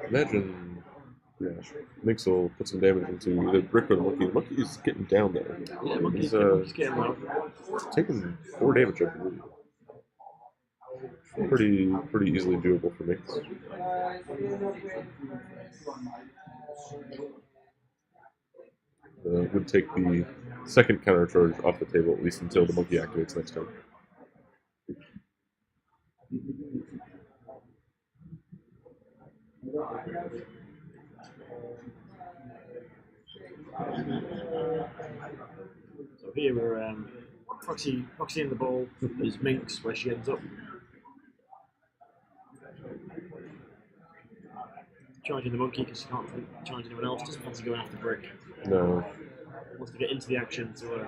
A: Imagine, Minx will put some damage into either Brick or the Monkey. The Monkey's getting down there.
B: Yeah,
A: He's
B: monkey's getting low.
A: taking 4 damage, I believe. Pretty easily doable for Minx. Would take the second counter charge off the table, at least until the Monkey activates next turn.
B: So here we're Foxy in the ball is Minx where she ends up. Charging the monkey because she can't charge anyone else, doesn't fancy going after Brick.
A: No.
B: Wants to get into the action to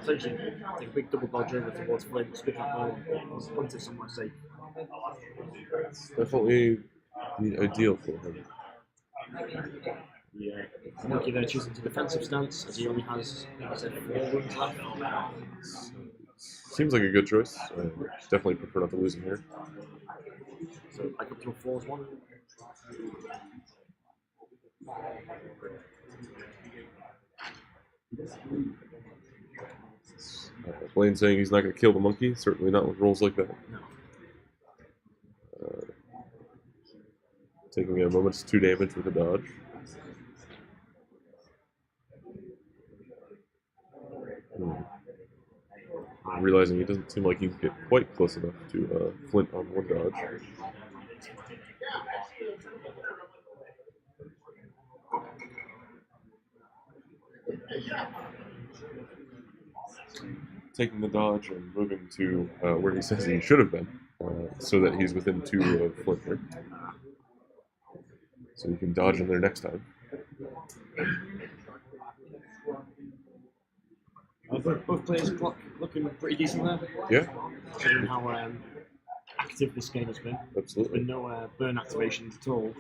B: essentially take a big double dodge over towards Flint, spit that ball, punt it somewhere safe.
A: It's definitely the ideal for him.
B: Yeah, the monkey there choosing to defensive stance as he only has, I think he said, 4 wounds left.
A: Seems like a good choice. Definitely prefer not to lose him here.
B: So back up to a 4-1.
A: Blaine saying he's not going to kill the monkey. Certainly not with rolls like that.
B: No.
A: Taking a moment's 2 damage with a dodge. Realizing he doesn't seem like he can get quite close enough to flint on 1 dodge. Taking the dodge and moving to where he says he should have been, so that he's within 2 of flint here. So you can dodge in there next time.
B: Both players looking pretty decent there.
A: Yeah,
B: Considering how active this game has been.
A: absolutely.
B: With no burn activations at all.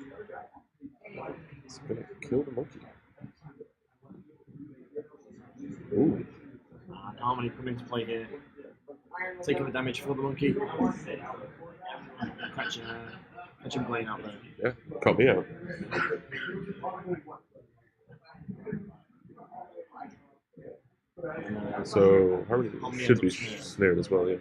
A: It's going to kill the monkey. Ooh.
B: Harmony come into play here. Taking the damage for the monkey. Catching Blaine out there.
A: Yeah, caught me out. So Harmony should be snared as well, yeah.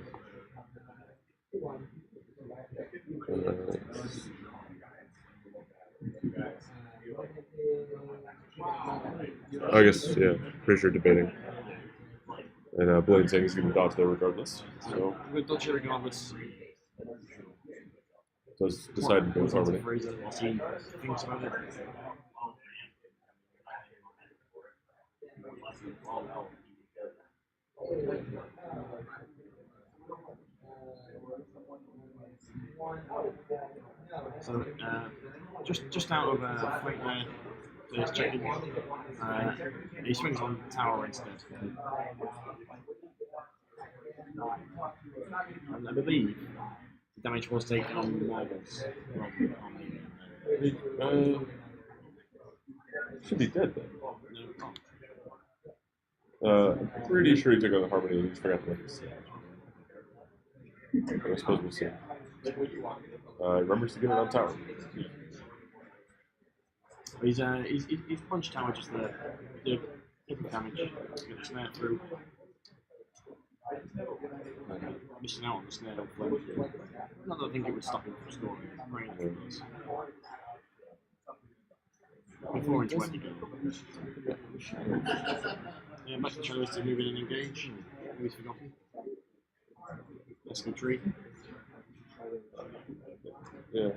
A: I guess, yeah, Fraser debating. And Blaine saying he's going to dodge there regardless. So
B: We'll dodge it regardless.
A: does decide to go with Harmony.
B: Fraser, whilst he thinks about it. So, just out of flank there, there's checking. He swings on tower instead. And I believe the damage was taken on marbles.
A: Should be dead then. I'm pretty sure he took on the Harmony and he just forgot to make it. I suppose we'll see. Remembers to get it on tower.
B: He's punched tower just the damage. Get the snare through. Missing out on the snare. Not that I think it would stop him from scoring. Right. Before into any game. Yeah, Max chose to move in and engage. He's forgotten. That's a good tree.
A: Yeah.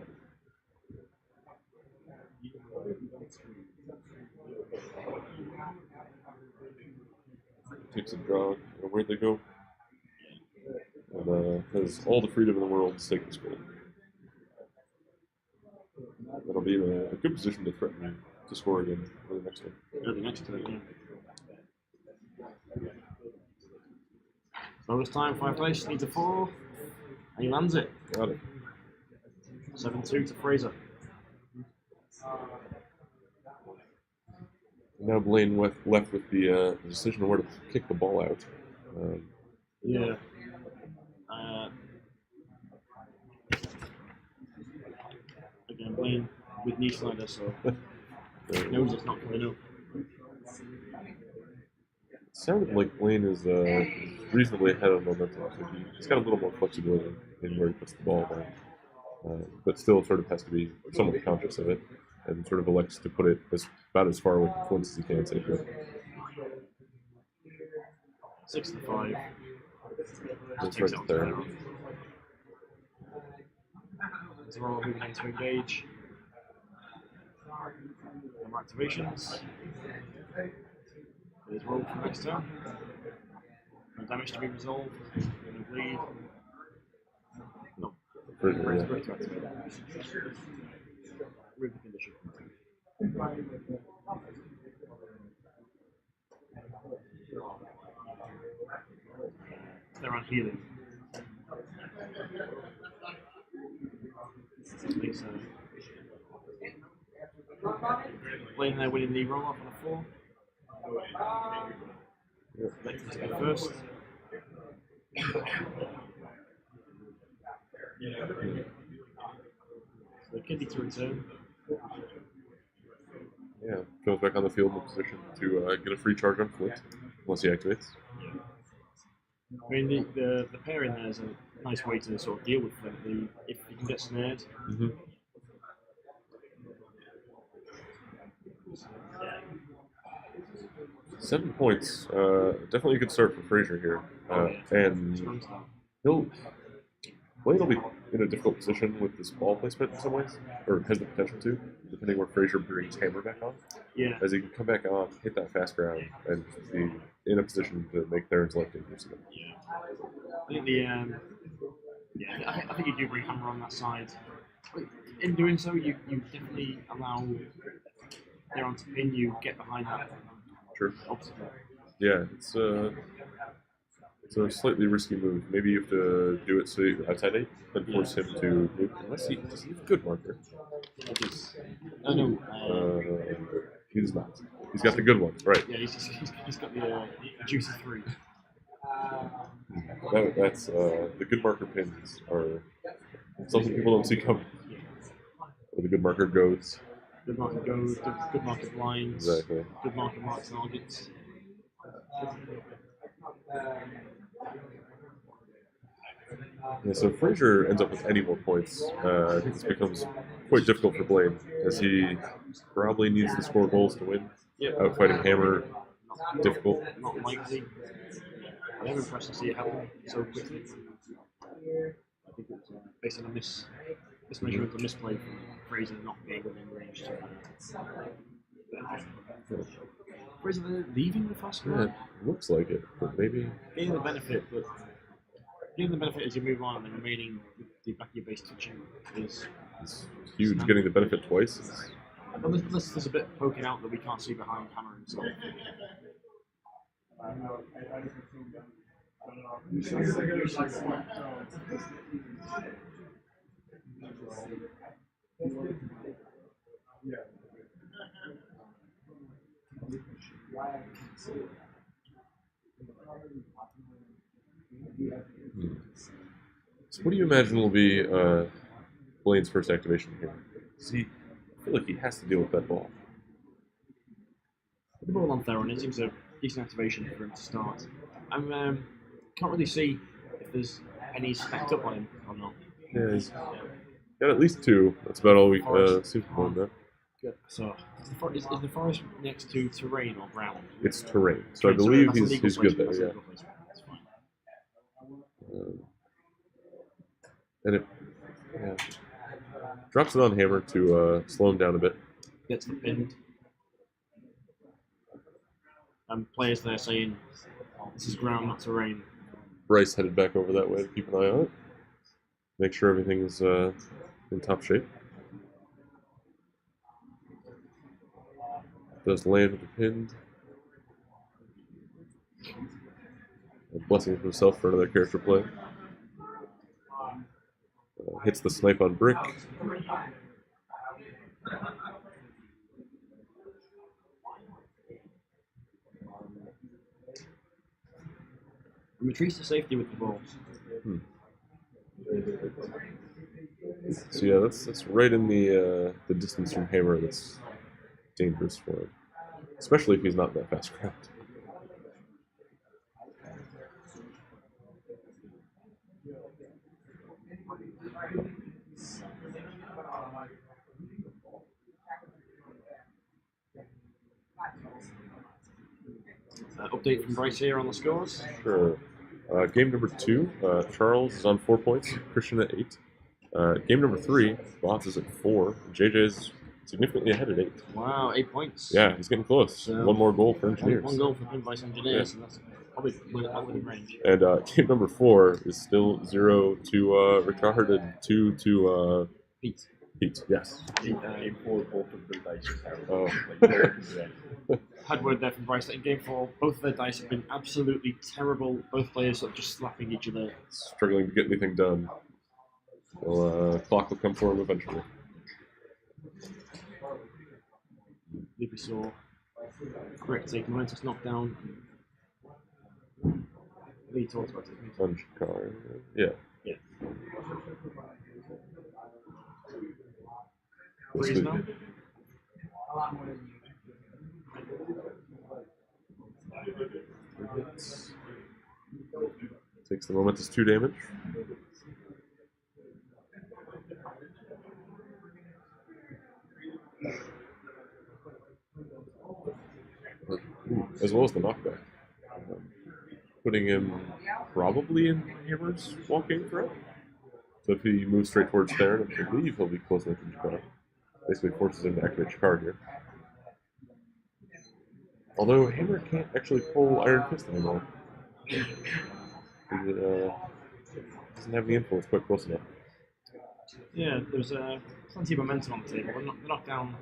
A: Takes a draw. Where'd they go? And has all the freedom in the world to take this goal. That'll be in a good position to threaten to score again for the next one.
B: Yeah, the next turn, yeah. Bonus time, 5 dice, needs a 4. And he lands it.
A: Got it.
B: 7-2 to Fraser.
A: Now Blaine left with the decision of where to kick the ball out.
B: Yeah. Again, Blaine with knee slider, so knows it's not coming up.
A: It sounded like Blaine is reasonably ahead of momentum. So he's got a little more flexibility in where he puts the ball down, but still sort of has to be somewhat conscious of it, and sort of elects to put it about as far away from Flint as he can safely.
B: 6-5.
A: Just
B: Takes
A: right
B: out
A: there.
B: As well, moving in to engage. More activations. There's roll for next turn. No damage to be resolved. No bleed. No.
A: Fraser,
B: Break
A: yeah.
B: to activate. Remove the condition. They're on healing. Makes Blaine there winning the roll off on a 4. Let him go first. So Kidney to return.
A: Yeah, goes back on the field in position to get a free charge on Flint, once he activates.
B: I mean, the pairing there is a nice way to sort of deal with Flint. If you can get snared,
A: Mm-hmm. 7 points. Definitely a good start for Fraser here. And Blaine will be in a difficult position with this ball placement in some ways, or has the potential to, depending where Fraser brings Hammer back on.
B: Yeah.
A: As he can come back on, hit that fast ground, and be in a position to make Theron's life dangerous again.
B: Yeah. I think I think you do bring Hammer on that side. In doing so, you definitely allow Theron to pin you, get behind that
A: Sure.
B: obstacle.
A: Yeah, it's a slightly risky move. Maybe you have to do it so you're outside 8 and force him to move. Unless does he have a good marker? He does not. He's got the good one, right?
B: Yeah, he's got the juicy 3.
A: That's the good marker pins are something people don't see coming. Where the good marker goes.
B: Good marker goes, good marker blinds,
A: Exactly.
B: good marker marks targets.
A: Yeah, so if Fraser ends up with any more points, I think this becomes quite difficult for Blaine, as he probably needs to score goals to win.
B: Yep.
A: Outfighting Hammer, difficult.
B: Not likely. I am impressed to see it happen so quickly. I think it's based on a mismeasurement, a misplay from Fraser not being within range. Fraser leaving the fast
A: Yeah,
B: ground?
A: it looks like it, but maybe.
B: Getting the benefit as you move on and remaining with the back of your base touching is
A: It's huge. Getting the benefit twice.
B: unless there's a bit poking out that we can't see behind Hammer himself.
A: So what do you imagine will be Blaine's first activation here? I feel like he has to deal with that ball.
B: The ball on Theron, it seems a decent activation for him to start. I can't really see if there's any stacked up on him or not.
A: Yeah, he's got at least 2. That's about all we see from him. That.
B: Good. So, is the forest next to terrain or ground?
A: It's terrain, so I believe he's good there. Yeah.
B: That's fine.
A: And it drops it on Hammer to slow him down a bit.
B: Gets the pinned. And players there saying, this is ground, not terrain.
A: Bryce headed back over that way to keep an eye on it. Make sure everything's in top shape. Does land with the pinned. A blessing himself for another character play. Hits the snipe on Brick.
B: And retreats to safety with the ball.
A: So yeah, that's right in the distance from Hammer. That's dangerous for him, especially if he's not that fast ground.
B: Update from Bryce here on the scores.
A: Sure. Game number 2, Charles is on 4 points, Christian at 8. Game number 3, Boss is at 4. JJ is significantly ahead at 8.
B: Wow, 8 points.
A: Yeah, he's getting close.
B: So,
A: 1 more goal for Engineers.
B: One goal for Vice Engineers, and that's probably within range.
A: And game number 4 is still 0 to Ricard and 2 to
B: Pete.
A: Pete. Yes.
C: Game 4, both of the dice have
B: Had word there from Bryce that in game 4, both of their dice have been absolutely terrible. Both players sort of just slapping each other.
A: Struggling to get anything done. Well, clock will come for him eventually.
B: Maybe saw correct take momentous knockdown. Lee talked about it.
A: Punch car. Yeah.
B: Yeah.
A: This
B: Freeze now?
A: Takes the momentous 2 damage. As well as the knockback. Putting him probably in Hammer's walking threat. So if he moves straight towards Theron, I believe he'll be close enough to Jakar. Basically forces him to activate Jakar here. Although Hammer can't actually pull Iron Fist anymore. He doesn't have the influence quite close enough.
B: Yeah, there's plenty of momentum on the table. They're knocked down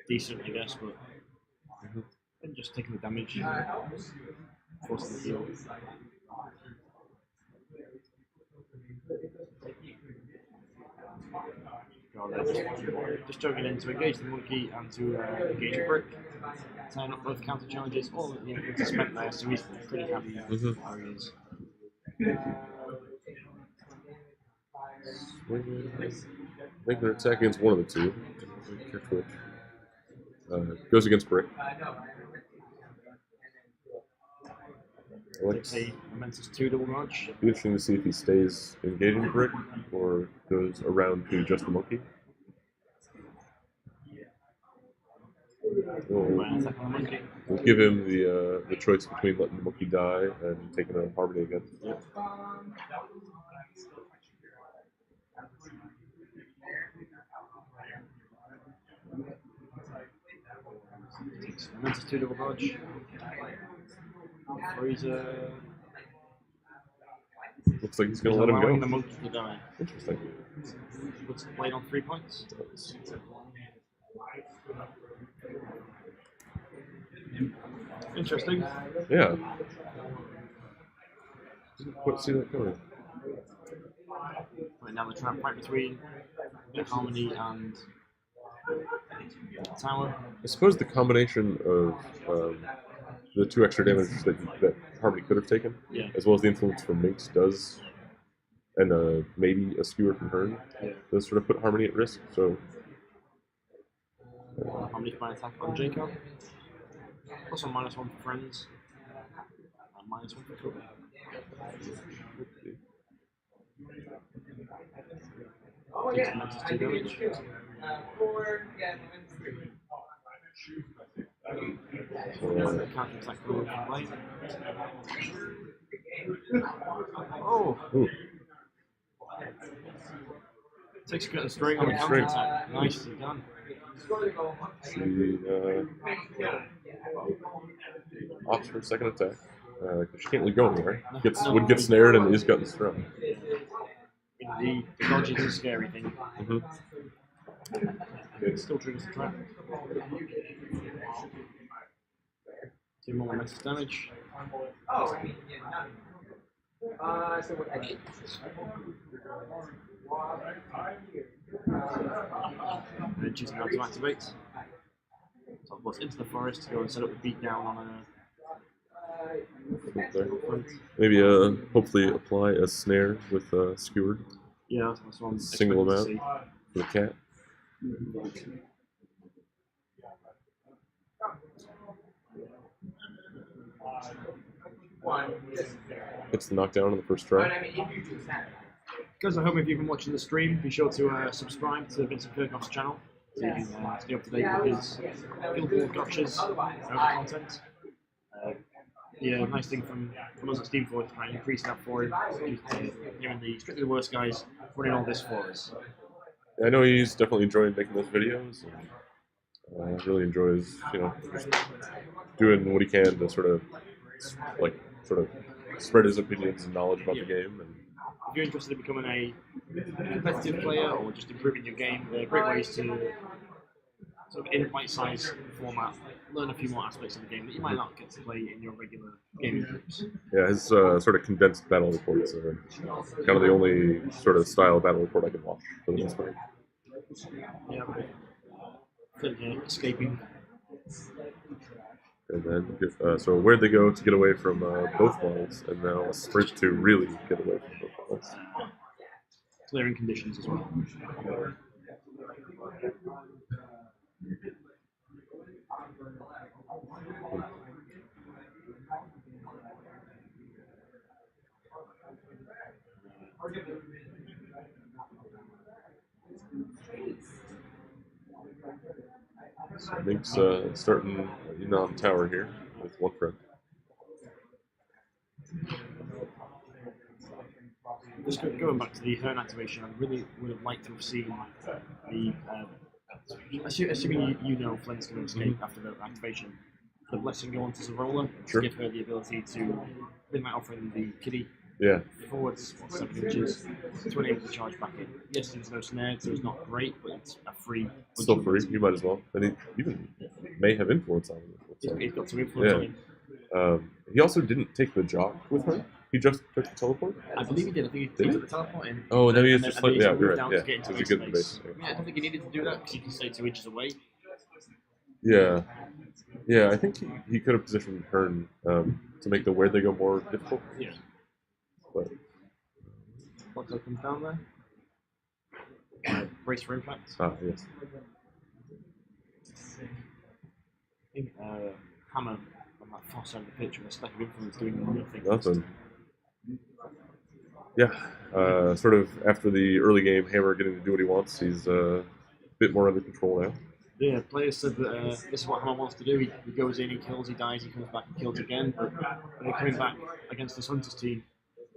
B: decent, I guess, but they're just taking the damage, forcing the heal. Just jogging in to engage the monkey and to engage a brick. Turn up both counter challenges. All the influence is spent there, so he's pretty happy how he is.
A: Regular attack against one of the two. Goes against brick.
B: Takes a momentous 2 double dodge.
A: Be interesting to see if he stays engaging brick or goes around to just the monkey. We'll give him the choice between letting the monkey die and taking a harmony again.
B: Yep. Takes momentous 2 double dodge. Fraser.
A: Looks like he's going to let him
B: allowing
A: go.
B: the monkey to die.
A: Interesting.
B: Puts the blade on 3 points. Interesting.
A: Yeah. Didn't quite see that coming.
B: Right now the trap right between Harmony and Tower.
A: I suppose the combination of the 2 extra damage that Harmony could have taken, as well as the influence from Minx does, and maybe a skewer from Hearn, does sort of put Harmony at risk. So
B: Harmony's by attack on Jacob. Also -1 for friends. And -1 for Curkov. Takes momentous 2 damage. Counter attack from Blaine. Oh!
A: ooh,
B: Takes a good string on the counter attack. Nicely done.
A: she opts for a second attack. She can't really go anywhere. Would get snared and is gotten strung.
B: The dodge is a scary thing. Still triggers the trap. 2 more momentous damage. And then choosing how to activate. So of course into the forest to go and set up a beat down on a
A: Maybe hopefully apply a snare with skewered.
B: Yeah, that's what I'm
A: Single them out
B: expecting
A: for the cat. Gets the knockdown on the first try.
B: Guys, I hope if you've been watching the stream, be sure to subscribe to Vincent Curkov's channel so you can stay up to date with his Guild gotchas and other content. Yeah, nice thing from us at Steamforge to try and increase that for him. Him and the Strictly the Worst guys running all this for us.
A: I know he's definitely enjoying making those videos. And, really enjoys, just doing what he can to sort of spread his opinions and knowledge about the game. And
B: if you're interested in becoming a competitive player or just improving your game, there are great ways to sort of in bite-sized format learn a few more aspects of the game that you might not get to play in your regular gaming groups.
A: Yeah, his sort of condensed battle reports are kind of the only sort of style of battle report I can watch for the most part.
B: Yeah. Escaping.
A: And then, so where'd they go to get away from both models, and now sprint to really get away from both models.
B: Clearing conditions as well.
A: So Mink's starting in on tower here with one friend.
B: Just going back to the Hearn activation, I really would have liked to have seen the. Assuming you know Flint's going to escape after the activation, the blessing go onto Zarola
A: Sure.
B: to give her the ability to, with my offering the kitty
A: Yeah,
B: forwards 7 inches to enable the charge back in. Yes, there's no snare, so it's not great, but it's a free.
A: still free. You might as well. And he even may have influence on him.
B: He's got some influence on him.
A: He also didn't take the jock with her. He just took the teleport.
B: I believe he did. I think he took the teleport in.
A: Oh, and then he
B: and
A: just
B: then
A: slightly.
B: he's
A: Yeah, you're
B: moved
A: right.
B: down
A: Yeah,
B: to get into
A: so he
B: base
A: get the
B: space.
A: base.
B: Yeah, I don't think he needed to do that because he can stay 2 inches away.
A: Yeah, I think he could have positioned Hearn to make the where they go more difficult.
B: Yeah.
A: But
B: What comes down there? Brace for impact.
A: yes.
B: I think Hammer on that far side of the pitch with a stack of influence doing nothing.
A: Yeah, sort of after the early game, Hammer getting to do what he wants. He's a bit more under control now.
B: Yeah, players said that this is what Hammer wants to do. He goes in, he kills, he dies, he comes back and kills again. But when they're coming back against this Hunters team,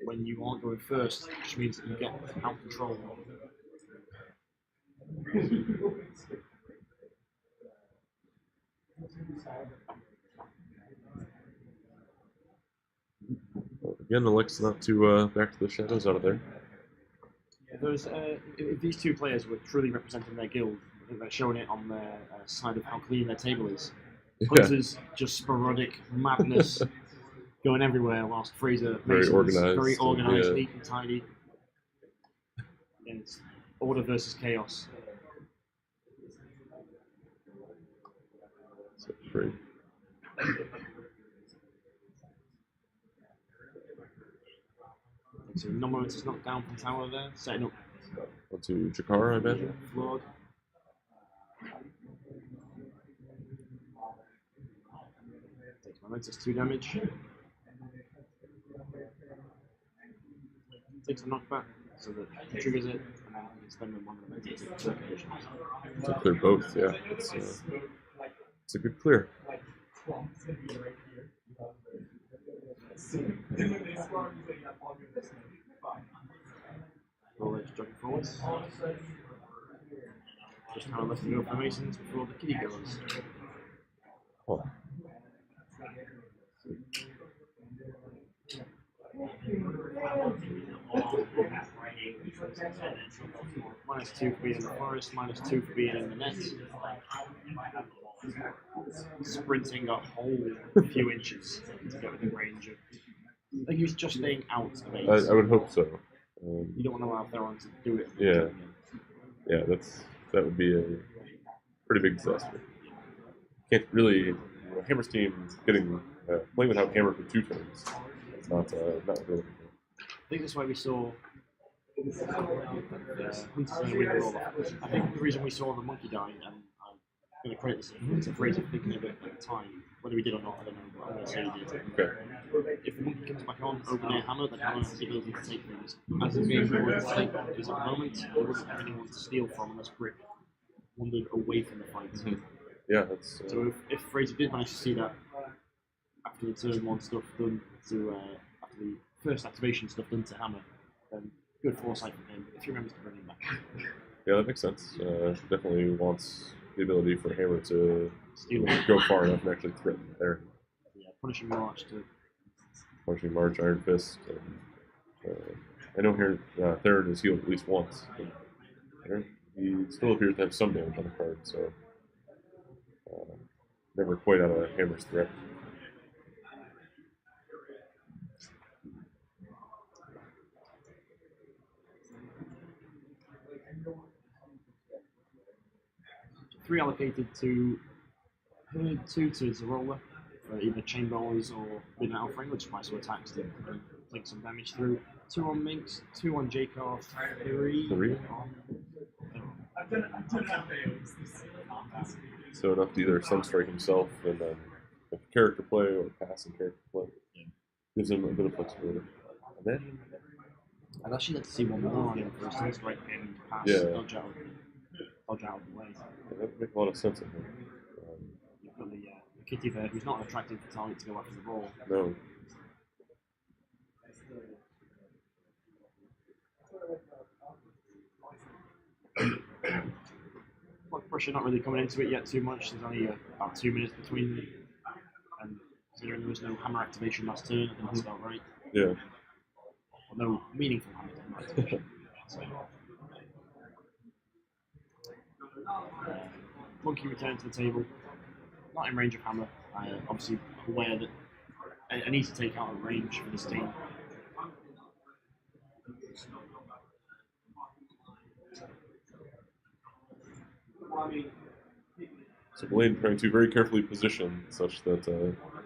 B: when you aren't going first, which means that you get out control.
A: Again, Alex not too back to the shadows out of there.
B: If these two players were truly representing their guild, I think they're showing it on their side of how clean their table is. Hunters, just sporadic madness going everywhere, whilst Fraser
A: Very organized, yeah.
B: neat and tidy. And it's order versus chaos.
A: So free.
B: So Nomo's is knocked down from tower there, setting up
A: Onto Jakar, I imagine.
B: Lord. Takes Momentous 2 damage. Takes a knockback so that he triggers it, and then he can spend them on the Momentous at 2 occasions.
A: To clear both, yeah. It's a good clear.
B: Roll edge jogging forwards. Just kind of left to go for Masons before the kitty goes.
A: Oh.
B: -2 for being in the forest, -2 for being in the net. Sprinting a whole few inches to get within range of. I think he's just staying out of 8.
A: I would hope so.
B: You don't want to allow Theron to do it.
A: Yeah, that would be a pretty big disaster. Can't really. Hammer's team getting playing without Hammer for 2 turns. It's not really.
B: I think that's why we saw Hunters win the roll. I think the reason we saw the monkey die, and I'm going to credit this to Fraser thinking of it at the time, whether he did or not, I don't know, but I'm going to say he did.
A: Okay.
B: If the monkey comes back on, open air Hammer, then Hammer has the ability to take things. As the game goes on, is at the moment, there wasn't anyone to steal from unless Brick wandered away from the fight.
A: Mm-hmm. Yeah, that's.
B: So if Fraser did manage to see that after the turn 1 stuff done to after the first activation stuff done to Hammer, then good foresight from him if he remembers to bring him back.
A: Yeah, that makes sense. Definitely wants the ability for Hammer to
B: Steal
A: go far enough and actually threaten there.
B: Yeah, punishing March to.
A: Punishing March, Iron Fist. And, I know here Theron is healed at least once. But he still appears to have some damage on the card, so never quite out of Hammer's threat.
B: Three allocated to her, 2 to Zarola for either Chambers or Midnight Offering, which might also attacks to take some damage through. 2 on Minx, 2 on Jakar, 3 on
A: So enough to either Sunstrike himself and then if character play or pass and character play. Gives him a bit of flexibility. And then
B: I'd actually like to see one more on him for a sun strike and pass,
A: Yeah.
B: dodge out of the way.
A: That would make a lot of sense, I think.
B: You've got the Kitty there, who's not an attractive target to go after the ball.
A: No.
B: Blood pressure not really coming into it yet too much. There's only about 2 minutes between them. And considering there was no hammer activation last turn, I think that's about right.
A: Yeah.
B: Well, no meaningful hammer activation. Monkey returned to the table. Not in range of hammer. Obviously aware that I need to take out a range for this team.
A: So Blaine trying to very carefully position such that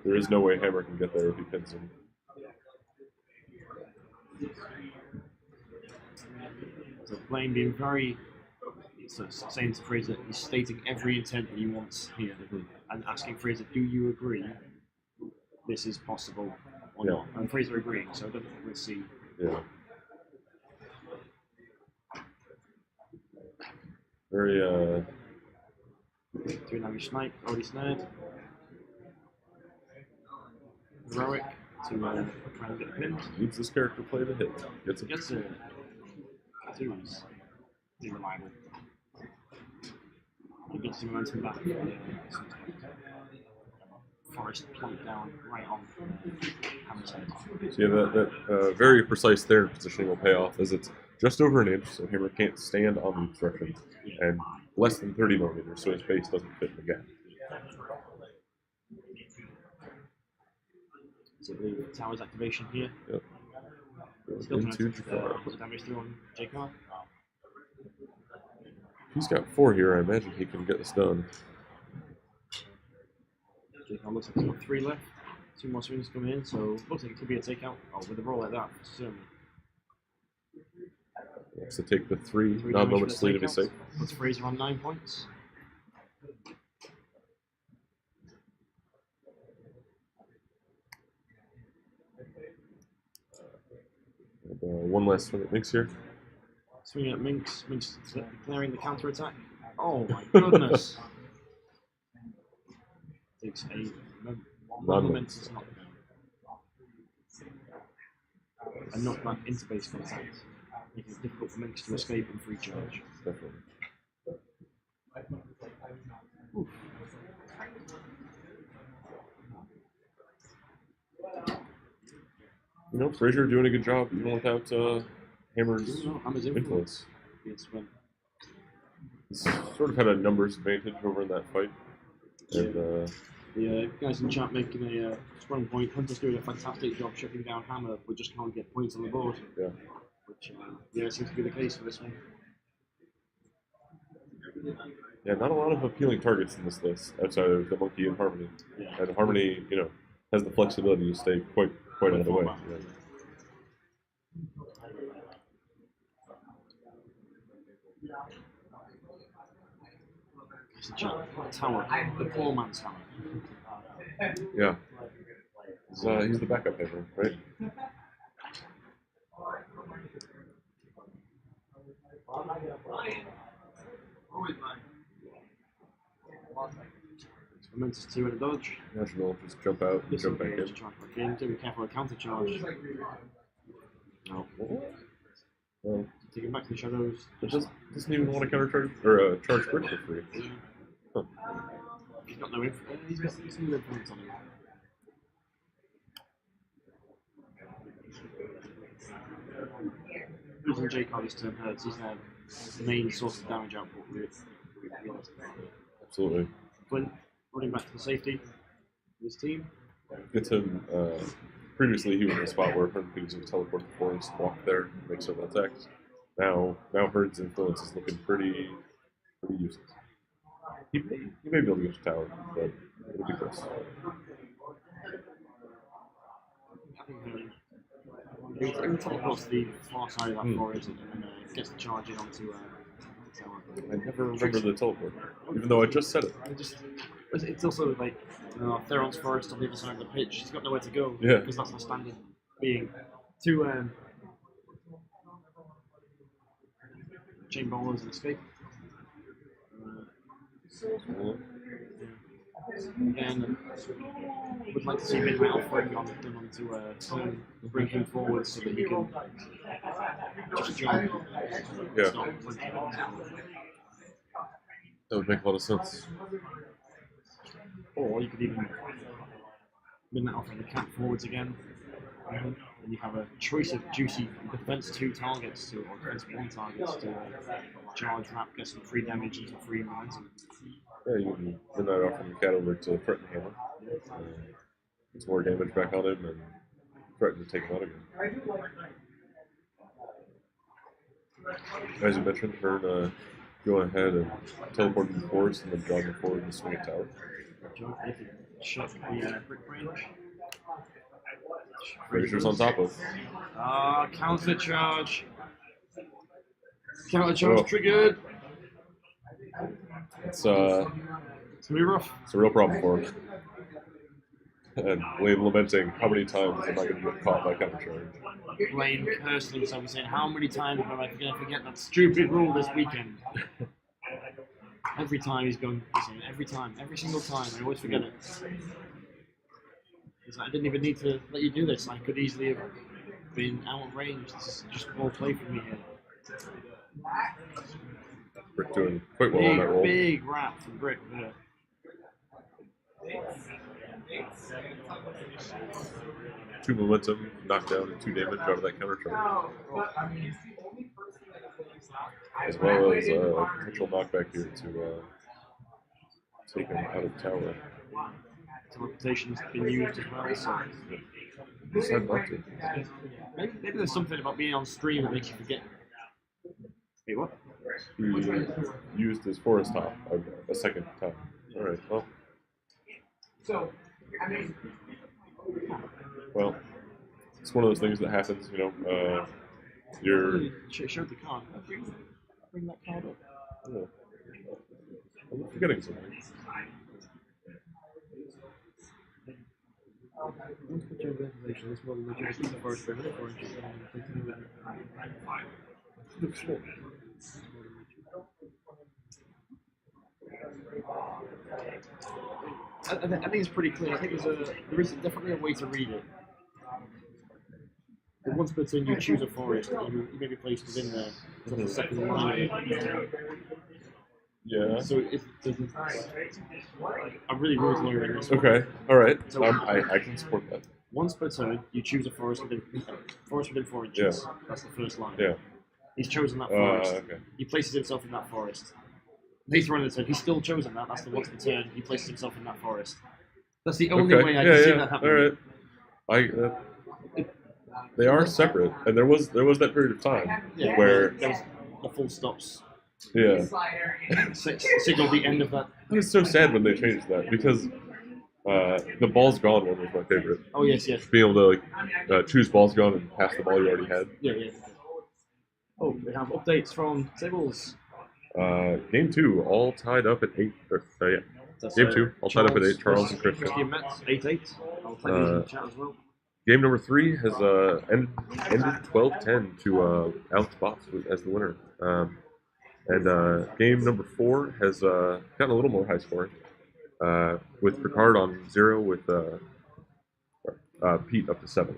A: there is no way Hammer can get there if he pins him.
B: So Blaine being very, saying to Fraser, he's stating every intent that he wants here, and asking Fraser, do you agree this is possible or not? And Fraser agreeing, so we'll see.
A: Yeah. Very,
B: Two damage snipe, already snared. Heroic to try and get the pin.
A: needs this character play the hit. Gets it.
B: Gets a tattoos. Be reliable. He gets some momentum back. Forest plunked down right on Hammer's head.
A: So yeah, that very precise there positioning will pay off as it's just over an inch, so Hammer can't stand on the obstruction, and less than 30 millimeters, so his base doesn't fit in the gap.
B: So the tower's activation here.
A: Yep.
B: Still trying
A: Into
B: to
A: Jafar.
B: put the damage through on Jacob.
A: He's got 4 here. I imagine he can get this done.
B: Jacob looks like he's got 3 left. 2 more swings coming in, so looks like it could be a takeout. Oh, with a roll like that, certainly.
A: So take the 3
B: 3
A: non-moments lead to be safe.
B: Puts Fraser on 9 points.
A: And, one last swing at Minx here.
B: Swinging at Minx. Minx declaring the counter attack. Oh my goodness! Takes a momentous knockdown. A knockback into base contact, making it difficult for Minx to escape and free charge.
A: Definitely.
B: Oof.
A: You know, Fraser doing a good job even without Hammer's
B: Hammer's
A: influence.
B: Yes, when
A: He's sort of had a numbers advantage over in that fight. And
B: the guys in chat making a strong point. Hunter's doing a fantastic job shutting down Hammer, but just can't get points on the board.
A: yeah.
B: Which seems to be the case for this one.
A: Yeah, not a lot of appealing targets in this list outside of the Monkey and Harmony.
B: Yeah.
A: And Harmony, you know, has the flexibility to stay quite out of the way. Yeah.
B: It's a tower, the poor man's hammer.
A: Yeah. He's the backup hammer, right?
B: Momentous 2 and a dodge.
A: Imagine they'll just jump out and jump back in.
B: Charge back in. Do be careful of counter charge. No.
A: Well,
B: Take him back to the shadows.
A: it doesn't even want to counter charge or charge brick for free. Huh.
B: He's got no influence. He's got no influence on him. Losing Jacob this turn hurts. He's their main source of damage output.
A: Absolutely.
B: Flint running back to the safety of his team.
A: Gets him. Previously, he was in a spot where Herd could just teleport the forest, walk there, make several attacks. Now Herd's influence is looking pretty useless. He may be able to get to tower, but it'll be close.
B: He teleports to the far side of that forest and gets the charge in onto tower.
A: I never remember the teleport, even though I just said it.
B: It's also like Theron's forest on the other side of the pitch. He's got nowhere to go.
A: Yeah.
B: Because that's the standard being to chain bowlers and escape. Again, would like to see midway offering on him onto a turn, bring him forward so that he can just jump.
A: Yeah.
B: Stop punching.
A: That would make a lot of sense.
B: Or you could even midnight offering the cat forwards again. And you have a choice of juicy defense 2 targets to, or defense 1 targets to charge wrap, get some free damage and some free momentum.
A: Yeah, you can midnight off from the cat over to threaten hammer. Get some more damage back on him and threaten to take him out again. As you mentioned, Hearn go ahead and teleport into the forest and then draw him forward and swing a tower.
B: Check the brick range.
A: Fraser's on top of.
B: Counter charge. Counter charge triggered.
A: It's gonna
B: be rough.
A: It's a real problem for him. And Blaine lamenting how many times am I going to get caught by counter charge.
B: Blaine cursing himself and saying, how many times am I going to forget that stupid rule this weekend? Every time he's going, every time, every single time, I always forget it. He's like, I didn't even need to let you do this. I could easily have been out of range. This is just more play for me here.
A: Brick doing quite well on that roll.
B: Big wrap from Brick there.
A: 2 momentum, knockdown, and 2 damage out of that counter charge. As well as a potential knockback here to take him out of tower.
B: Teleportation's been used as well, so
A: Decide not to.
B: maybe there's something about being on stream that makes you forget. Wait, what?
A: He used his forest top a second time. Alright, well, it's one of those things that happens, you know. You're.
B: Showed the card. Bring that card up.
A: Oh. I'm forgetting something.
B: I think it's pretty clear. I think there is definitely a way to read it. But once per turn, you choose a forest, and you may be placed within there. That's the second line.
A: Yeah.
B: So I'm really rules lawyer in this one.
A: Okay. All right.
B: So
A: I can support that.
B: Once per turn, you choose a forest within 4 inches.
A: Yeah.
B: That's the first line.
A: Yeah.
B: He's chosen that forest.
A: Okay.
B: He places himself in that forest. Later on in the turn, he's still chosen that. That's the once per turn. He places himself in that forest. That's the only way I can see that happening.
A: All right. They are separate, and there was that period of time where
B: there was the full stops.
A: Yeah.
B: Signal the end of that.
A: It was so sad when they changed that because the ball's gone one was my favorite.
B: Oh yes.
A: Being able to choose ball's gone and pass the ball you already had.
B: Yeah. Oh, we have updates from tables.
A: Game 2, all tied up at 8. Game 2, all tied up at 8. Charles and Christian.
B: 8-8. I'll type these in the chat as well.
A: Game number 3 has ended 12-10 to Alex Botts as the winner. And game number 4 has gotten a little more high scoring with Ricard on 0 with Pete up to 7.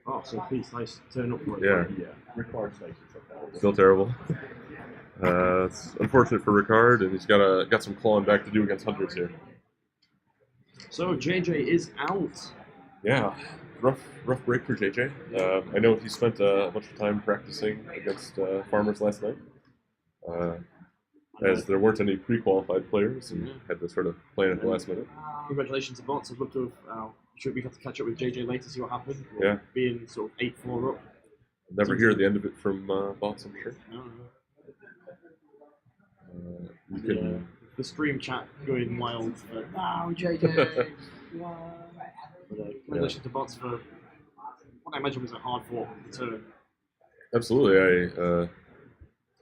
B: Oh, so Pete's nice turn up for it.
A: Yeah.
D: Ricard's nice.
A: Still terrible. It's unfortunate for Ricard, and he's got some clawing back to do against Hunters here.
B: So JJ is out.
A: Yeah, rough break for JJ. I know he spent a bunch of time practicing against farmers last night, as there weren't any pre-qualified players, and had to sort of plan at the last minute.
B: Congratulations to Bots. I'd love to have. Should we have to catch up with JJ later, see what happened?
A: Yeah.
B: Being sort of 8-4 up.
A: Never hear the end of it from Bots, I'm sure.
B: No.
A: You can.
B: The stream chat going wild. Wow, JJ. Wow. Congratulations to Bots for what I imagine was a hard fought turn.
A: Absolutely, I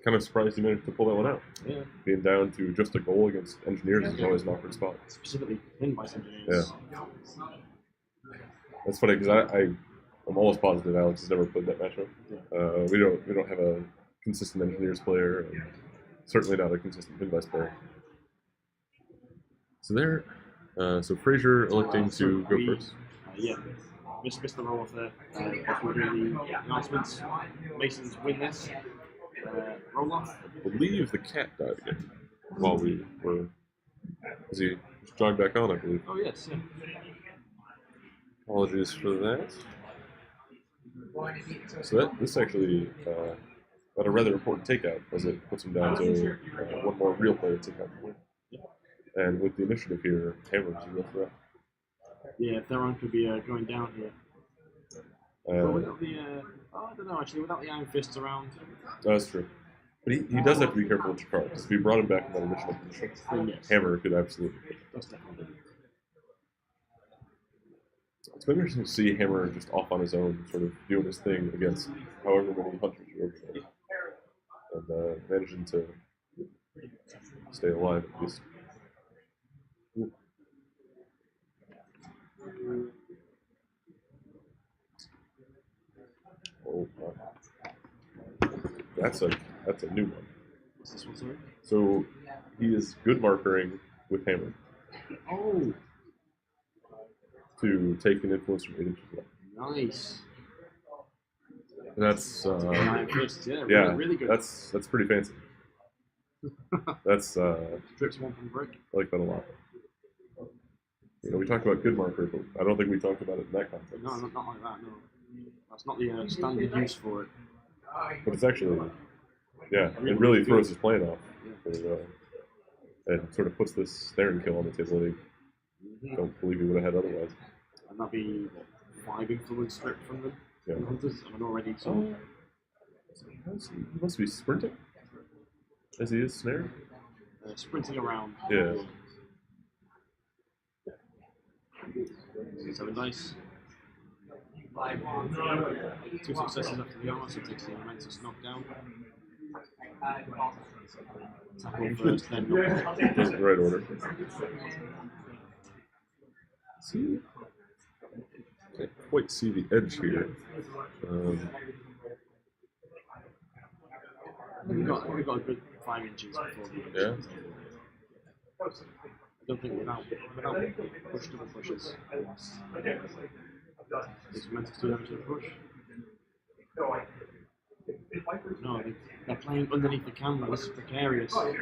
A: kind of surprised he managed to pull that one out.
B: Yeah.
A: Being down to just a goal against engineers is always an awkward spot.
B: Specifically pinned by engineers.
A: Yeah. That's funny because I'm almost positive Alex has never played that matchup. We don't have a consistent Engineers player, and certainly not a consistent Midwest player. So there, so Fraser electing to go first.
B: Yeah, missed the roll off there. As we're doing the announcements, Masons win this. Roll off.
A: I believe the cat died again while we were. Is he just jogged back on? I believe.
B: Oh yes. Yeah.
A: Apologies for that. So this actually got a rather important takeout as it puts him down to one more real player to take out the win. And with the initiative here, Hammer's a real threat.
B: Yeah, Theron could be going down here. But without the, I don't know actually, without the Iron Fists around.
A: That's true. But he does have to be careful with Jakar, because if he brought him back in that initial position,
B: Yes.
A: Hammer could absolutely.
B: That's definitely.
A: It's been interesting to see Hammer just off on his own, sort of doing his thing against however many hunters are over there. And managing to stay alive at least. Oh, that's a new one.
B: What's this one, sorry?
A: So he is good markering with Hammer
B: Oh,
A: to take an influence from 8 inches away.
B: nice.
A: That's
B: Iron Fists, yeah,
A: yeah,
B: really good.
A: That's pretty fancy. That's
B: Strips one from break.
A: I like that a lot. You know, we talked about good marker, but I don't think we talked about it in that context.
B: No, not like that. No, that's not the standard use for it.
A: But it's actually, yeah, it really throws his plan off, and sort of puts this staring kill on the table that I don't believe he would have had otherwise.
B: And that'd be 5 influence strip from them.
A: Yeah.
B: The hunters, and already so.
A: He must be sprinting, as he is snared.
B: Sprinting around.
A: Yeah.
B: 7 dice. 2 successes after the armor, so it takes the momentous knockdown. Tackle first, then knockdown.
A: That's the right order. See, can't quite see the edge here.
B: We've got a good 5 inches before the
A: Yeah.
B: I don't think without push double pushes. It's meant to do damage to the push. No, they're playing underneath the camera. This is precarious. 4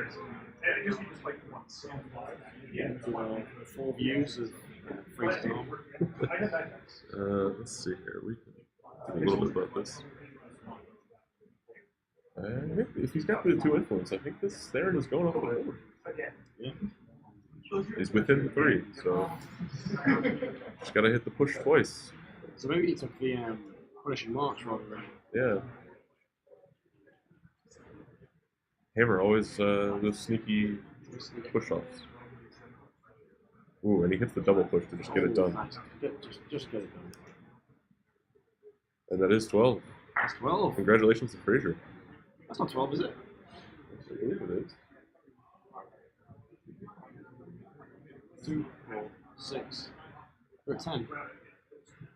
B: views of Fraser's arm.
A: Let's see here. We can do a little bit about this. If he's got the 2 influence, I think this Theron is going off the board.
B: Yeah.
A: He's within 3, so just gotta hit the push twice.
B: So maybe he took the punishing march rather than.
A: Yeah. Hammer always those sneaky push offs. Ooh, and he hits the double push to just get it done.
B: Nice. Just get it done.
A: And that is 12.
B: That's 12.
A: Congratulations to Fraser.
B: That's not 12, is it?
A: I believe it is.
B: 2, 4, 6. We're at 10.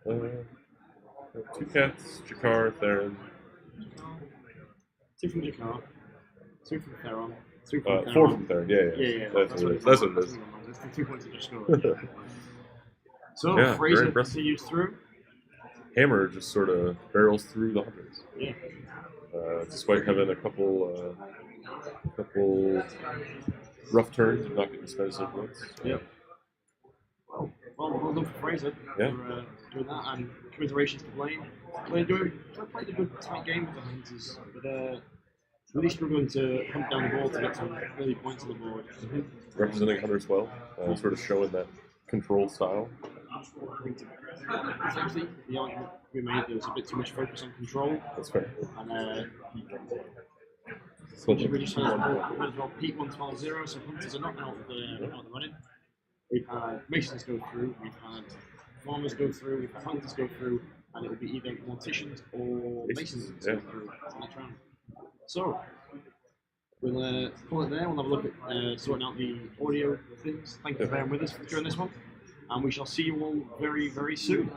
A: 2 cats, Jakar, Theron.
B: 2 from Jakar, 2 from Theron, 2 from Theron.
A: 4 from Theron, yeah. That's what it is. That's what it is.
B: That's the 2 points that just scored. So
A: Yeah, very
B: Fraser
A: impressive.
B: continues through.
A: Hammer just sort of barrels through the hunters.
B: Yeah.
A: Despite having a couple rough turns and not getting spent his influence.
B: Yeah. Well done for Fraser
A: Yeah.
B: for doing that, and commiserations to Blaine. Blaine played a good tight game with the Hunters, but really struggling to hunt down the ball to get some early points on the board.
A: Representing Hunters well, sort of showing that control style.
B: It's actually the argument we made there was a bit too much focus on control,
A: That's fair.
B: and
A: So,
B: we just might as well peak 112-0, so Hunters are not out of the running. We've had Masons go through, we've had Farmers go through, we've had Hunters go through, and it will be either Morticians or Masons go through the next round. So, we'll call it there, we'll have a look at sorting out the audio things. Thank you for bearing with us during this one, and we shall see you all very, very soon.